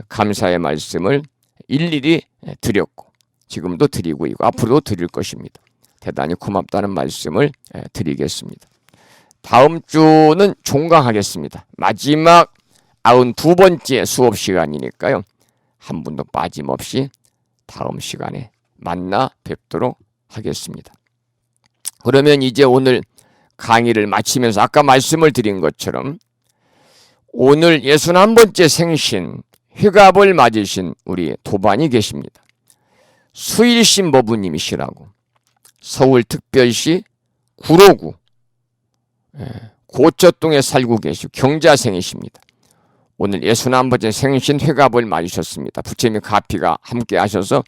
감사의 말씀을 일일이 드렸고 지금도 드리고 있고 앞으로도 드릴 것입니다. 대단히 고맙다는 말씀을 드리겠습니다. 다음 주는 종강하겠습니다. 마지막 92번째 수업 시간이니까요. 한 분도 빠짐없이 다음 시간에 만나 뵙도록 하겠습니다. 그러면 이제 오늘 강의를 마치면서 아까 말씀을 드린 것처럼 오늘 61번째 생신 회갑을 맞으신 우리 도반이 계십니다. 수일신 법우님이시라고 서울특별시 구로구 고척동에 살고 계시고 경자생이십니다. 오늘 61번째 생신 회갑을 맞으셨습니다. 부처님 가피가 함께 하셔서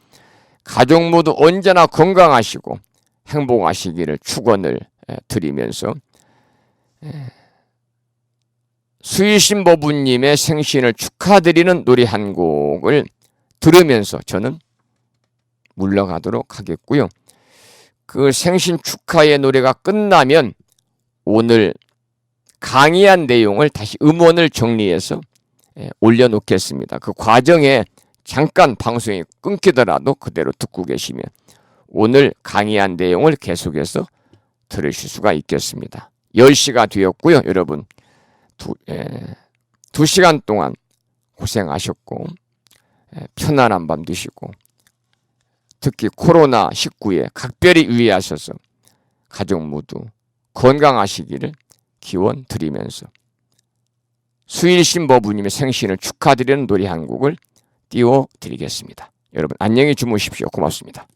가족 모두 언제나 건강하시고 행복하시기를 축원을 드리면서 수일신 법우님의 생신을 축하드리는 노래 한 곡을 들으면서 저는 물러가도록 하겠고요. 그 생신 축하의 노래가 끝나면 오늘 강의한 내용을 다시 음원을 정리해서 올려놓겠습니다. 그 과정에 잠깐 방송이 끊기더라도 그대로 듣고 계시면 오늘 강의한 내용을 계속해서 들으실 수가 있겠습니다. 10시가 되었고요. 여러분 2시간 동안 고생하셨고 편안한 밤 되시고 특히 코로나19에 각별히 유의하셔서 가족 모두 건강하시기를 기원 드리면서 수일신 법우님의 생신을 축하드리는 노래 한 곡을 띄워드리겠습니다. 여러분 안녕히 주무십시오. 고맙습니다.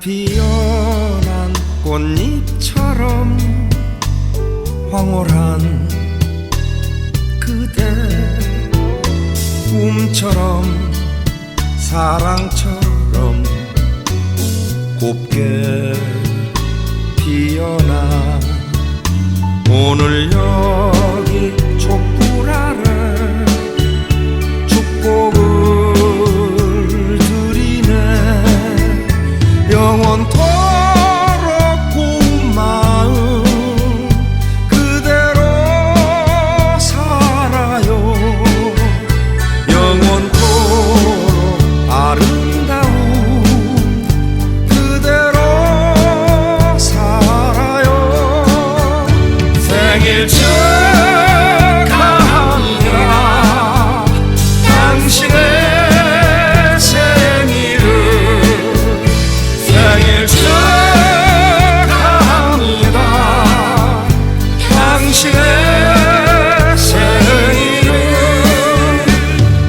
피어난 꽃잎처럼 황홀한 그대, 꿈처럼 사랑처럼 곱게 피어나 오늘 여기 촛불 아래 축복을 드리네. 영원토록 고운 마음 그대로 살아요. 영원토록 아름다운 그대로 살아요. 생일 축하합니다. 당신의 생일을 생일 축하합니다. 당신의 생일을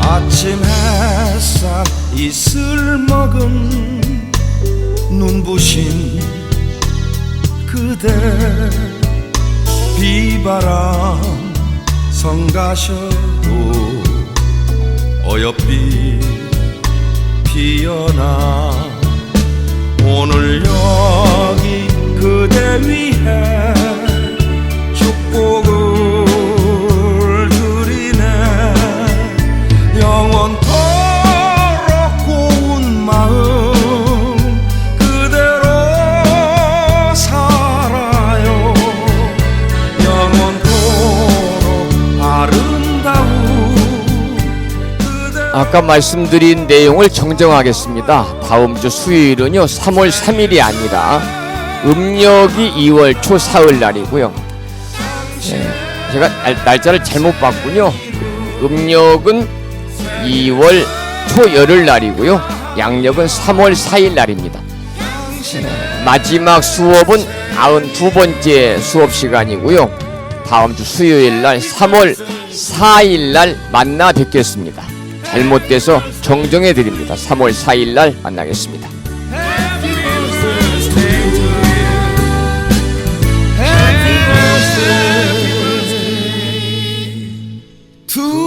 아침 햇살 이슬 먹은 눈부신 그대, 비바람 성가셔도 어여삐 피어나 오늘 여기 그대 위해 축복을 드리네. 영원토록 고운 마음 그대로 살아요. 영원토록 아름다운 그대. 아까 말씀드린 내용을 정정하겠습니다. 다음 주 수요일은요 3월 3일이 아니라 음력이 2월 초 사흘 날이고요. 제가 날짜를 잘못 봤군요. 음력은 2월 초 열흘 날이고요. 양력은 3월 4일 날입니다. 마지막 수업은 92번째 수업 시간이고요. 다음 주 수요일 날 3월 4일 날 만나 뵙겠습니다. 잘못돼서 정정해 드립니다. 3월 4일 날 만나겠습니다. 두